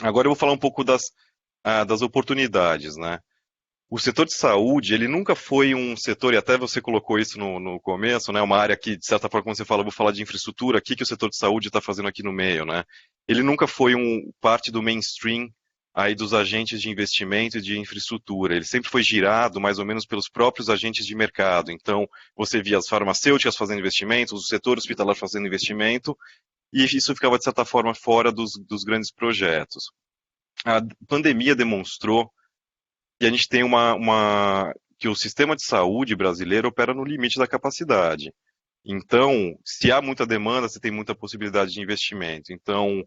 Agora eu vou falar um pouco das oportunidades, né? O setor de saúde, ele nunca foi um setor, e até você colocou isso no começo, né, uma área que, de certa forma, quando você fala, vou falar de infraestrutura, o que o setor de saúde está fazendo aqui no meio, né? Ele nunca foi parte do mainstream aí dos agentes de investimento e de infraestrutura. Ele sempre foi girado, mais ou menos, pelos próprios agentes de mercado. Então, você via as farmacêuticas fazendo investimentos, o setor hospitalar fazendo investimento, e isso ficava, de certa forma, fora dos grandes projetos. A pandemia demonstrou que a gente tem que o sistema de saúde brasileiro opera no limite da capacidade. Então, se há muita demanda, você tem muita possibilidade de investimento. Então,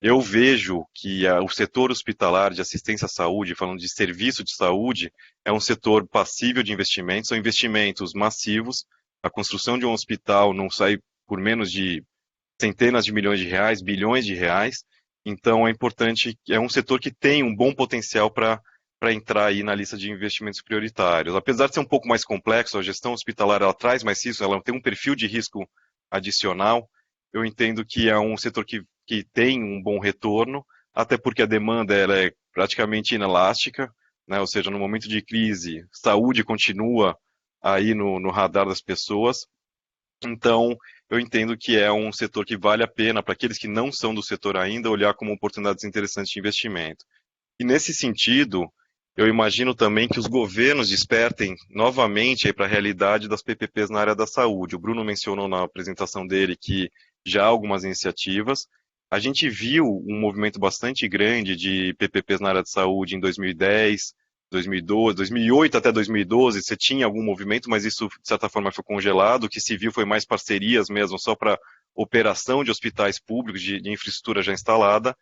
eu vejo que o setor hospitalar de assistência à saúde, falando de serviço de saúde, é um setor passível de investimentos, são investimentos massivos. A construção de um hospital não sai por menos de centenas de milhões de reais, bilhões de reais. Então, é importante, é um setor que tem um bom potencial para entrar aí na lista de investimentos prioritários. Apesar de ser um pouco mais complexo, a gestão hospitalar ela traz mais risco, ela tem um perfil de risco adicional. Eu entendo que é um setor que tem um bom retorno, até porque a demanda ela é praticamente inelástica, né? Ou seja, no momento de crise, saúde continua aí no radar das pessoas. Então, eu entendo que é um setor que vale a pena, para aqueles que não são do setor ainda, olhar como oportunidades interessantes de investimento. E nesse sentido, eu imagino também que os governos despertem novamente para a realidade das PPPs na área da saúde. O Bruno mencionou na apresentação dele que já há algumas iniciativas. A gente viu um movimento bastante grande de PPPs na área de saúde em 2010, 2012, 2008 até 2012, você tinha algum movimento, mas isso, de certa forma, foi congelado. O que se viu foi mais parcerias mesmo, só para operação de hospitais públicos, de infraestrutura já instalada.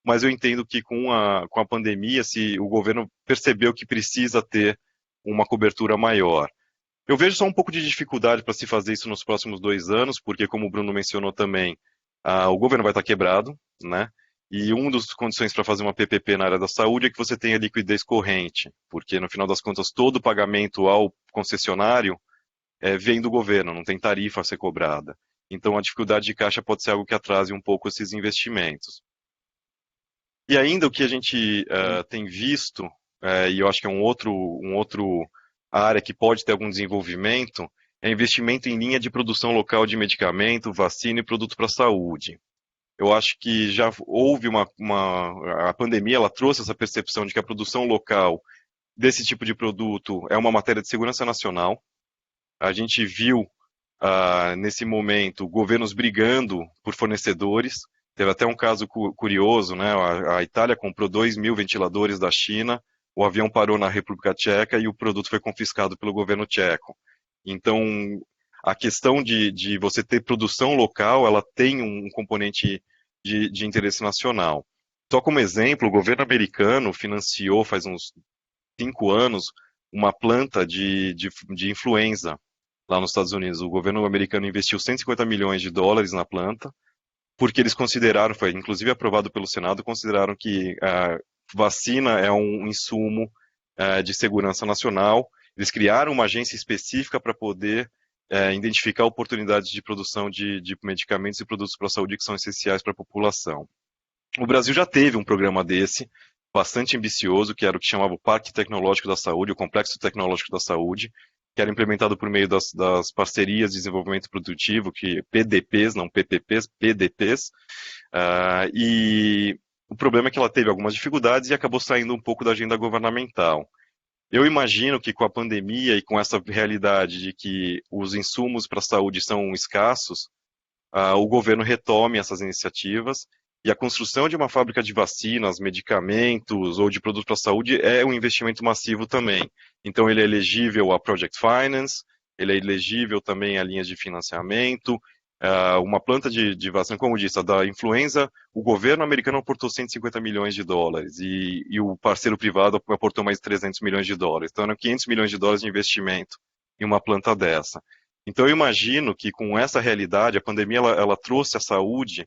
Mas eu entendo que com a pandemia, se o governo percebeu que precisa ter uma cobertura maior. Eu vejo só um pouco de dificuldade para se fazer isso nos próximos 2 anos, porque, como o Bruno mencionou também, o governo vai estar quebrado, né? E uma das condições para fazer uma PPP na área da saúde é que você tenha liquidez corrente, porque, no final das contas, todo o pagamento ao concessionário vem do governo, não tem tarifa a ser cobrada. Então, a dificuldade de caixa pode ser algo que atrase um pouco esses investimentos. E ainda o que a gente tem visto, e eu acho que é um outro área que pode ter algum desenvolvimento, é investimento em linha de produção local de medicamento, vacina e produto para a saúde. Eu acho que já houve a pandemia, ela trouxe essa percepção de que a produção local desse tipo de produto é uma matéria de segurança nacional. A gente viu, nesse momento, governos brigando por fornecedores. Teve até um caso curioso, né? A Itália comprou 2.000 ventiladores da China, o avião parou na República Tcheca e o produto foi confiscado pelo governo tcheco. Então, a questão de você ter produção local, ela tem um componente de interesse nacional. Só como exemplo, o governo americano financiou, faz uns 5 anos, uma planta de influenza lá nos Estados Unidos. O governo americano investiu 150 milhões de dólares na planta. porque eles consideraram, foi inclusive aprovado pelo Senado, consideraram que a vacina é um insumo de segurança nacional. Eles criaram uma agência específica para poder identificar oportunidades de produção de medicamentos e produtos para a saúde que são essenciais para a população. O Brasil já teve um programa desse, bastante ambicioso, que era o que chamava o Parque Tecnológico da Saúde, o Complexo Tecnológico da Saúde, que era implementado por meio das parcerias de desenvolvimento produtivo, que PDPs, não PPPs, PDPs, e o problema é que ela teve algumas dificuldades e acabou saindo um pouco da agenda governamental. Eu imagino que com a pandemia e com essa realidade de que os insumos para a saúde são escassos, o governo retome essas iniciativas e a construção de uma fábrica de vacinas, medicamentos ou de produtos para a saúde é um investimento massivo também. Então ele é elegível a Project Finance, ele é elegível também a linhas de financiamento, uma planta de vacina, como eu disse, a da influenza, o governo americano aportou 150 milhões de dólares e o parceiro privado aportou mais 300 milhões de dólares. Então eram 500 milhões de dólares de investimento em uma planta dessa. Então eu imagino que com essa realidade, a pandemia ela trouxe a saúde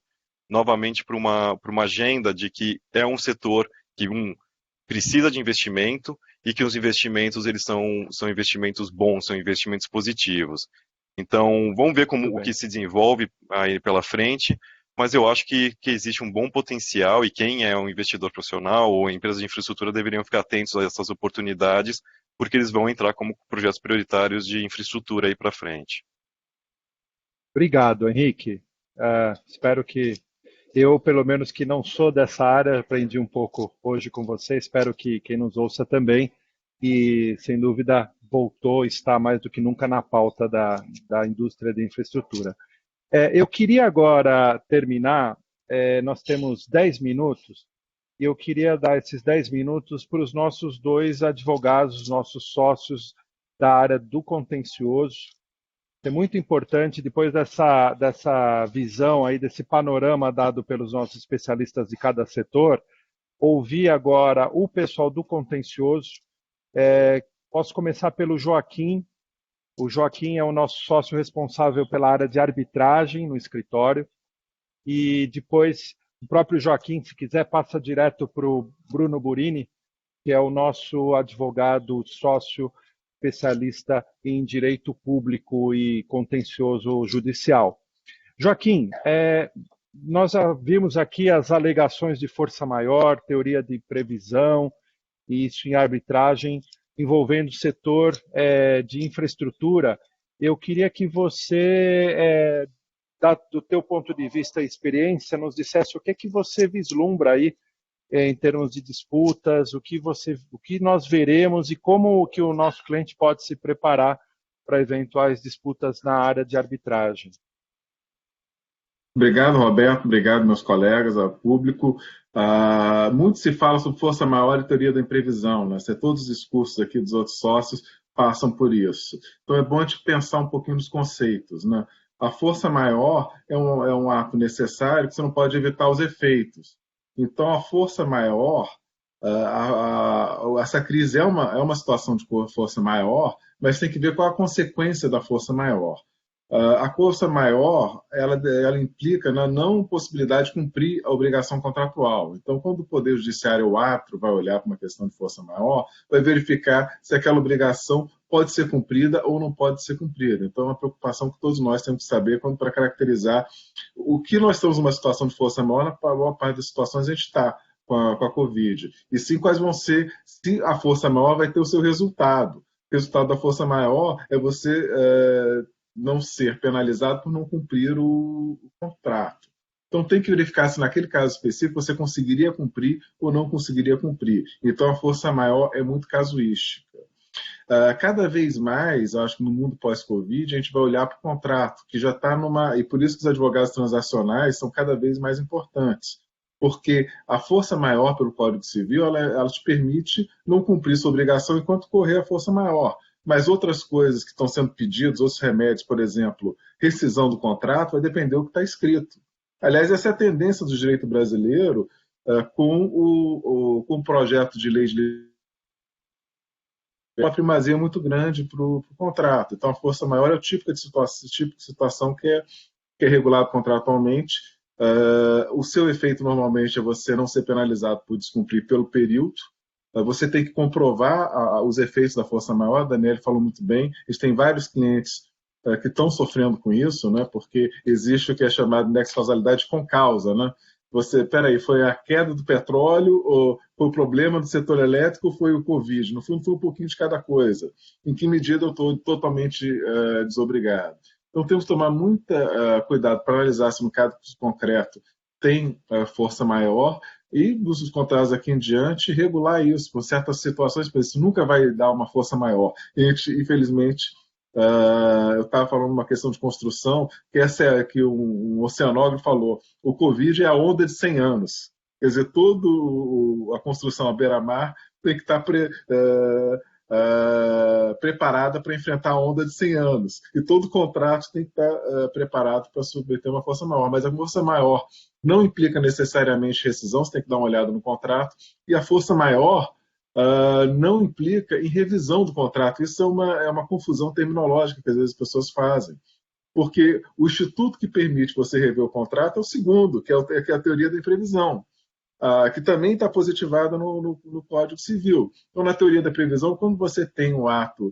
novamente para uma agenda de que é um setor que precisa de investimento e que os investimentos eles são investimentos bons, são investimentos positivos. Então, vamos ver como o que se desenvolve aí pela frente, mas eu acho que existe um bom potencial e quem é um investidor profissional ou empresas de infraestrutura deveriam ficar atentos a essas oportunidades, porque eles vão entrar como projetos prioritários de infraestrutura aí para frente. Obrigado, Henrique. Espero que eu, pelo menos que não sou dessa área, aprendi um pouco hoje com você. Espero que quem nos ouça também. E, sem dúvida, está mais do que nunca na pauta da indústria de infraestrutura. Eu queria agora terminar, nós temos 10 minutos, e eu queria dar esses 10 minutos para os nossos dois advogados, nossos sócios da área do contencioso. É muito importante, depois dessa visão aí, desse panorama dado pelos nossos especialistas de cada setor, ouvir agora o pessoal do contencioso. Posso começar pelo Joaquim. O Joaquim é o nosso sócio responsável pela área de arbitragem no escritório. E depois, o próprio Joaquim, se quiser, passa direto para o Bruno Burini, que é o nosso advogado sócio especialista em direito público e contencioso judicial. Joaquim, nós já vimos aqui as alegações de força maior, teoria de previsão, e isso em arbitragem, envolvendo o setor de infraestrutura. Eu queria que você, do teu ponto de vista e experiência, nos dissesse o que você vislumbra aí em termos de disputas, o que nós veremos e como que o nosso cliente pode se preparar para eventuais disputas na área de arbitragem. Obrigado, Roberto. Obrigado, meus colegas, ao público. Muito se fala sobre força maior e teoria da imprevisão, né? Todos os discursos aqui dos outros sócios passam por isso. Então, é bom a gente pensar um pouquinho nos conceitos, né? A força maior é um ato necessário que você não pode evitar os efeitos. Então, a força maior, essa crise é uma situação de força maior, mas tem que ver qual a consequência da força maior. A força maior, ela implica na não possibilidade de cumprir a obrigação contratual. Então, quando o Poder Judiciário, o árbitro, vai olhar para uma questão de força maior, vai verificar se aquela obrigação pode ser cumprida ou não pode ser cumprida. Então, é uma preocupação que todos nós temos que saber para caracterizar o que nós estamos numa situação de força maior. Na maior parte das situações, a gente está com a Covid. E sim, quais vão ser, se a força maior vai ter o seu resultado. O resultado da força maior é você não ser penalizado por não cumprir o contrato. Então, tem que verificar se naquele caso específico você conseguiria cumprir ou não conseguiria cumprir. Então, a força maior é muito casuística. Cada vez mais, acho que no mundo pós-Covid, a gente vai olhar para o contrato, que já está e por isso que os advogados transacionais são cada vez mais importantes, porque a força maior pelo Código Civil, ela te permite não cumprir sua obrigação enquanto correr a força maior. Mas outras coisas que estão sendo pedidas, outros remédios, por exemplo, rescisão do contrato, vai depender do que está escrito. Aliás, essa é a tendência do direito brasileiro com o projeto de lei de uma primazia muito grande para o contrato. Então, a força maior é o tipo de situação que é regulado contratualmente O seu efeito normalmente é você não ser penalizado por descumprir pelo período. Você tem que comprovar os efeitos da força maior. A Daniela falou muito bem. A gente tem vários clientes que estão sofrendo com isso, né? Porque existe o que é chamado de nexo causalidade com causa, né? Peraí, foi a queda do petróleo, ou foi o problema do setor elétrico, ou foi o Covid? No fundo, foi um pouquinho de cada coisa. Em que medida eu estou totalmente desobrigado? Então, temos que tomar muito cuidado para analisar se no caso concreto tem força maior e, nos contratos aqui em diante, regular isso. Por certas situações, isso nunca vai dar uma força maior. E a gente, infelizmente, eu estava falando uma questão de construção, que essa é que um oceanógrafo falou, o Covid é a onda de 100 anos. Quer dizer, toda a construção à beira-mar tem que estar preparada para enfrentar a onda de 100 anos. E todo contrato tem que estar preparado para submeter uma força maior. Mas a força maior não implica necessariamente rescisão, você tem que dar uma olhada no contrato. E a força maior não implica em revisão do contrato. Isso é uma confusão terminológica que às vezes as pessoas fazem. Porque o instituto que permite você rever o contrato é o segundo, que é a teoria da imprevisão, que também está positivada no Código Civil. Então, na teoria da previsão, quando você tem um ato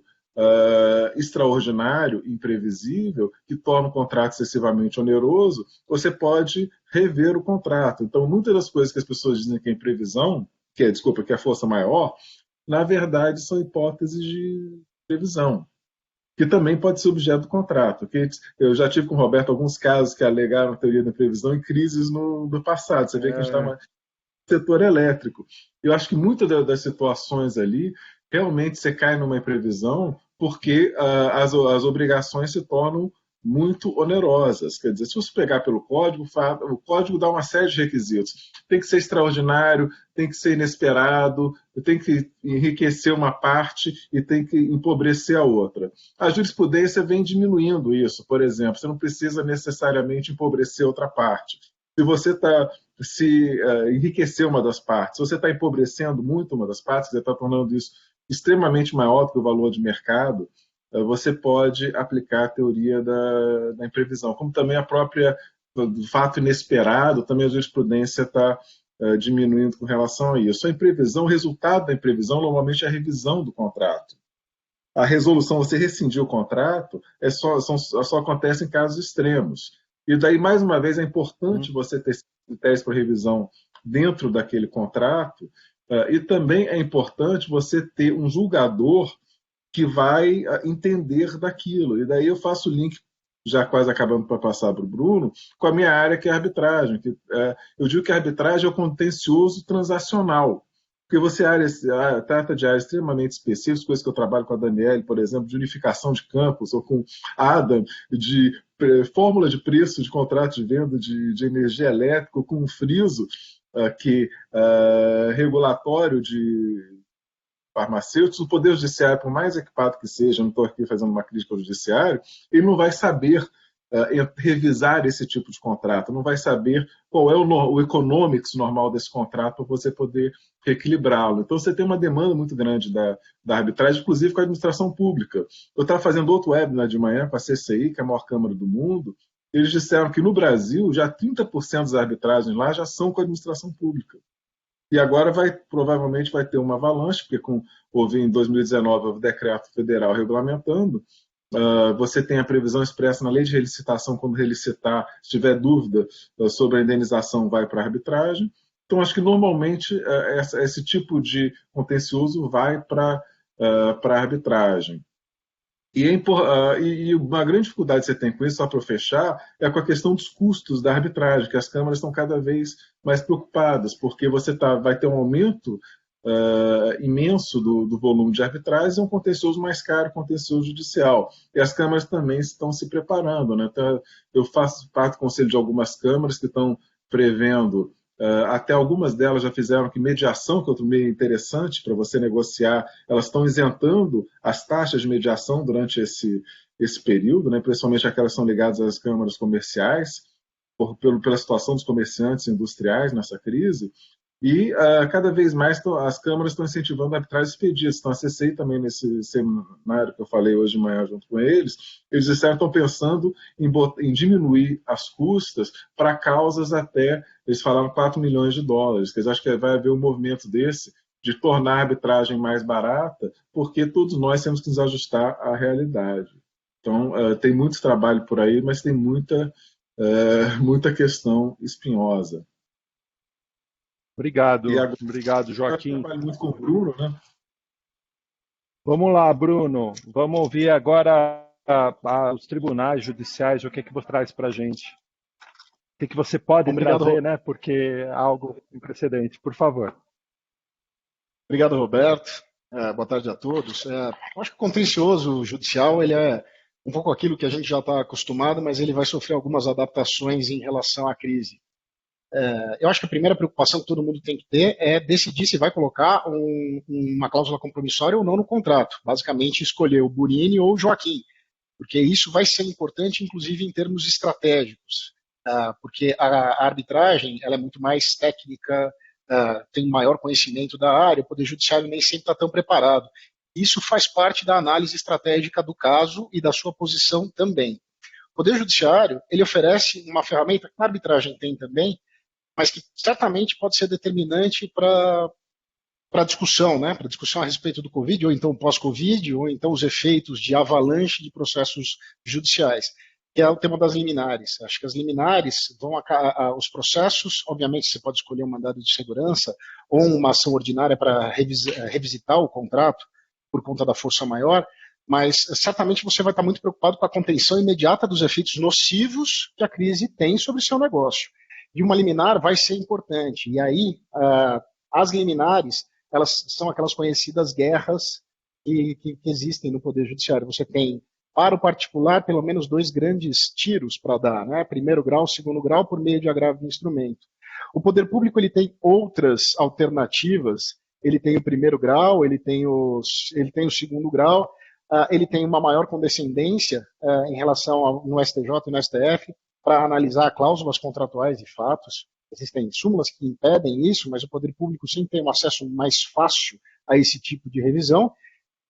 extraordinário, imprevisível, que torna o contrato excessivamente oneroso, você pode rever o contrato. Então, muitas das coisas que as pessoas dizem que é imprevisão, que é a força maior, na verdade são hipóteses de previsão, que também pode ser objeto do contrato. Eu já tive com o Roberto alguns casos que alegaram a teoria da previsão em crises no passado. Você vê que a gente está no setor elétrico. Eu acho que muitas das situações ali, realmente você cai numa imprevisão porque as obrigações se tornam muito onerosas. Quer dizer, se você pegar pelo código, o código dá uma série de requisitos. Tem que ser extraordinário, tem que ser inesperado, tem que enriquecer uma parte e tem que empobrecer a outra. A jurisprudência vem diminuindo isso. Por exemplo, você não precisa necessariamente empobrecer outra parte. Se você enriquecer uma das partes, se você está empobrecendo muito uma das partes, você está tornando isso extremamente maior do que o valor de mercado, você pode aplicar a teoria da imprevisão, como também a própria do fato inesperado, também a jurisprudência está diminuindo com relação a isso. A imprevisão, o resultado da imprevisão normalmente é a revisão do contrato. A resolução, você rescindir o contrato, só acontece em casos extremos. E daí, mais uma vez, é importante você ter critérios para revisão dentro daquele contrato, e também é importante você ter um julgador que vai entender daquilo. E daí eu faço o link, já quase acabando para passar para o Bruno, com a minha área, que é a arbitragem. Eu digo que a arbitragem é o contencioso transacional, porque você trata de áreas extremamente específicas, coisas que eu trabalho com a Daniela, por exemplo, de unificação de campos, ou com Adam, de fórmula de preço de contrato de venda de energia elétrica, ou com um friso regulatório de farmacêuticos. O Poder Judiciário, por mais equipado que seja, não estou aqui fazendo uma crítica ao Judiciário, ele não vai saber revisar esse tipo de contrato, não vai saber qual é o economics normal desse contrato para você poder reequilibrá-lo. Então, você tem uma demanda muito grande da arbitragem, inclusive com a administração pública. Eu estava fazendo outro webinar de manhã com a CCI, que é a maior Câmara do mundo. Eles disseram que no Brasil, já 30% das arbitragens lá já são com a administração pública. E agora provavelmente vai ter uma avalanche, porque houve em 2019 o decreto federal regulamentando. Você tem a previsão expressa na lei de relicitação, quando relicitar, se tiver dúvida sobre a indenização, vai para a arbitragem. Então, acho que normalmente esse tipo de contencioso vai para a arbitragem. E uma grande dificuldade que você tem com isso, só para fechar, é com a questão dos custos da arbitragem, que as câmaras estão cada vez mais preocupadas, porque você vai ter um aumento imenso do volume de arbitragem, é um contencioso mais caro, contencioso judicial. E as câmaras também estão se preparando, né? Então, eu faço parte do conselho de algumas câmaras que estão prevendo, até algumas delas já fizeram que mediação, que é outro meio interessante para você negociar, elas estão isentando as taxas de mediação durante esse período, né? Principalmente aquelas que são ligadas às câmaras comerciais, pela situação dos comerciantes industriais nessa crise. E cada vez mais as câmaras estão incentivando a arbitragem expedita. Então, a CCI também, nesse seminário que eu falei hoje de manhã junto com eles disseram que estão pensando em diminuir as custas para causas até, eles falaram, $4 milhões. Quer dizer, acho que vai haver um movimento desse de tornar a arbitragem mais barata, porque todos nós temos que nos ajustar à realidade. Então, tem muito trabalho por aí, mas tem muita questão espinhosa. Obrigado, obrigado, Joaquim. Eu trabalho muito com o Bruno, né? Vamos lá, Bruno. Vamos ouvir agora os tribunais judiciais. O que você traz para a gente? O que você pode trazer, né? Porque é algo sem precedente. Por favor. Obrigado, Roberto. Boa tarde a todos. Acho que o contencioso judicial ele é um pouco aquilo que a gente já está acostumado, mas ele vai sofrer algumas adaptações em relação à crise. Eu acho que a primeira preocupação que todo mundo tem que ter é decidir se vai colocar uma cláusula compromissória ou não no contrato. Basicamente, escolher o Burini ou o Joaquim, porque isso vai ser importante, inclusive, em termos estratégicos, porque a arbitragem ela é muito mais técnica, tem maior conhecimento da área, o Poder Judiciário nem sempre está tão preparado. Isso faz parte da análise estratégica do caso e da sua posição também. O Poder Judiciário ele oferece uma ferramenta que a arbitragem tem também, mas que certamente pode ser determinante para a discussão, né? Para a discussão a respeito do Covid, ou então pós-Covid, ou então os efeitos de avalanche de processos judiciais, que é o tema das liminares. Acho que as liminares os processos, obviamente você pode escolher um mandado de segurança ou uma ação ordinária para revisitar o contrato por conta da força maior, mas certamente você vai estar muito preocupado com a contenção imediata dos efeitos nocivos que a crise tem sobre o seu negócio. E uma liminar vai ser importante. E aí, as liminares, elas são aquelas conhecidas guerras que existem no Poder Judiciário. Você tem, para o particular, pelo menos 2 grandes tiros para dar, né? Primeiro grau, segundo grau, por meio de agravo do instrumento. O Poder Público ele tem outras alternativas. Ele tem o primeiro grau, ele tem o segundo grau, ele tem uma maior condescendência em relação no STJ e no STF, para analisar cláusulas contratuais e fatos. Existem súmulas que impedem isso, mas o Poder Público sempre tem um acesso mais fácil a esse tipo de revisão.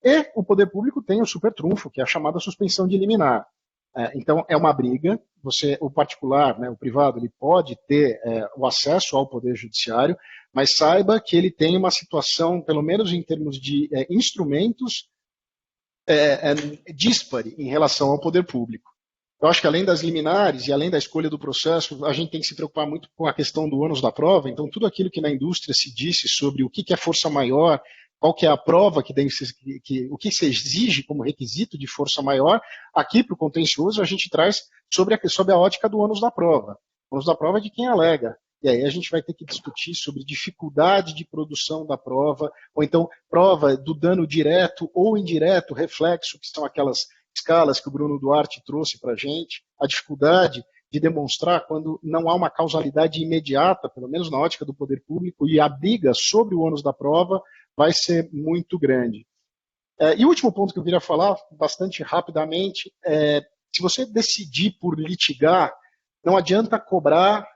E o Poder Público tem o super trunfo, que é a chamada suspensão de liminar. Então, é uma briga. O particular, né, o privado, ele pode ter o acesso ao Poder Judiciário, mas saiba que ele tem uma situação, pelo menos em termos de instrumentos, díspare em relação ao Poder Público. Eu acho que além das liminares e além da escolha do processo, a gente tem que se preocupar muito com a questão do ônus da prova. Então, tudo aquilo que na indústria se disse sobre o que é força maior, qual que é a prova o que se exige como requisito de força maior, aqui para o contencioso a gente traz sobre a ótica do ônus da prova. O ônus da prova é de quem alega. E aí a gente vai ter que discutir sobre dificuldade de produção da prova, ou então prova do dano direto ou indireto, reflexo, que são aquelas escalas que o Bruno Duarte trouxe para a gente, a dificuldade de demonstrar quando não há uma causalidade imediata, pelo menos na ótica do poder público, e a briga sobre o ônus da prova vai ser muito grande. E o último ponto que eu queria falar, bastante rapidamente, se você decidir por litigar, não adianta cobrar,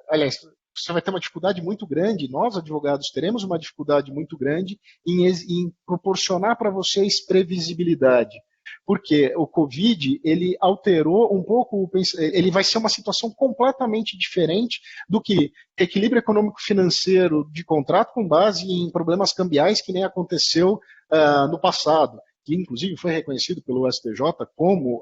aliás, você vai ter uma dificuldade muito grande, nós advogados teremos uma dificuldade muito grande em proporcionar para vocês previsibilidade. Porque o Covid, ele alterou um pouco, ele vai ser uma situação completamente diferente do que equilíbrio econômico-financeiro de contrato com base em problemas cambiais que nem aconteceu no passado, que inclusive foi reconhecido pelo STJ como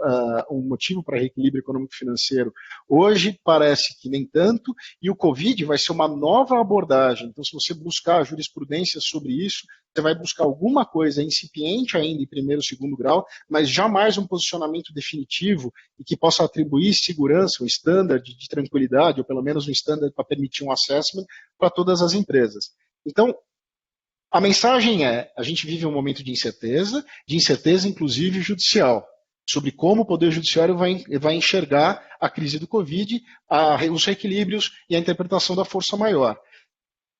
um motivo para reequilíbrio econômico-financeiro. Hoje parece que nem tanto, e o Covid vai ser uma nova abordagem. Então, se você buscar jurisprudência sobre isso, você vai buscar alguma coisa incipiente ainda em primeiro ou segundo grau, mas jamais um posicionamento definitivo e que possa atribuir segurança, um standard de tranquilidade, ou pelo menos um standard para permitir um assessment para todas as empresas. Então, a mensagem a gente vive um momento de incerteza inclusive judicial, sobre como o Poder Judiciário vai enxergar a crise do Covid, os reequilíbrios e a interpretação da força maior.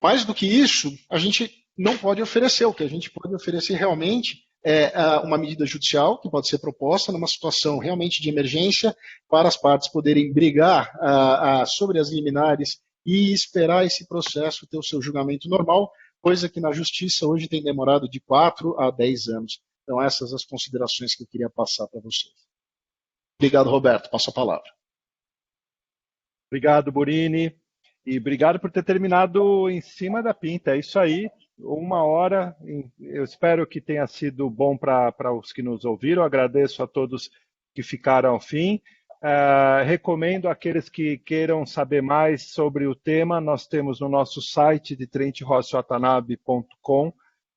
Mais do que isso, a gente não pode oferecer. O que a gente pode oferecer realmente é uma medida judicial que pode ser proposta numa situação realmente de emergência para as partes poderem brigar sobre as liminares e esperar esse processo ter o seu julgamento normal, coisa que na justiça hoje tem demorado de 4 a 10 anos. Então, essas as considerações que eu queria passar para vocês. Obrigado, Roberto. Passo a palavra. Obrigado, Burini. E obrigado por ter terminado em cima da pinta. É isso aí, 1 hora. Eu espero que tenha sido bom para os que nos ouviram. Agradeço a todos que ficaram ao fim. Recomendo àqueles que queiram saber mais sobre o tema, nós temos no nosso site de trenterosswatanabe.com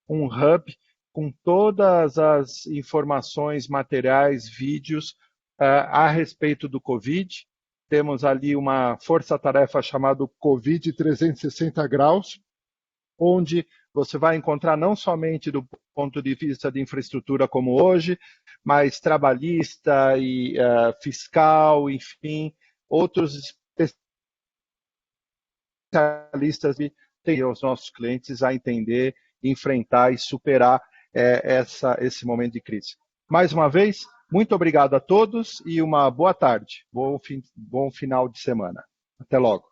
um hub com todas as informações, materiais, vídeos a respeito do Covid. Temos ali uma força-tarefa chamada Covid 360 graus, onde você vai encontrar não somente do ponto de vista de infraestrutura como hoje, mas trabalhista e fiscal, enfim, outros especialistas que têm os nossos clientes a entender, enfrentar e superar esse momento de crise. Mais uma vez, muito obrigado a todos e uma boa tarde, bom final de semana. Até logo.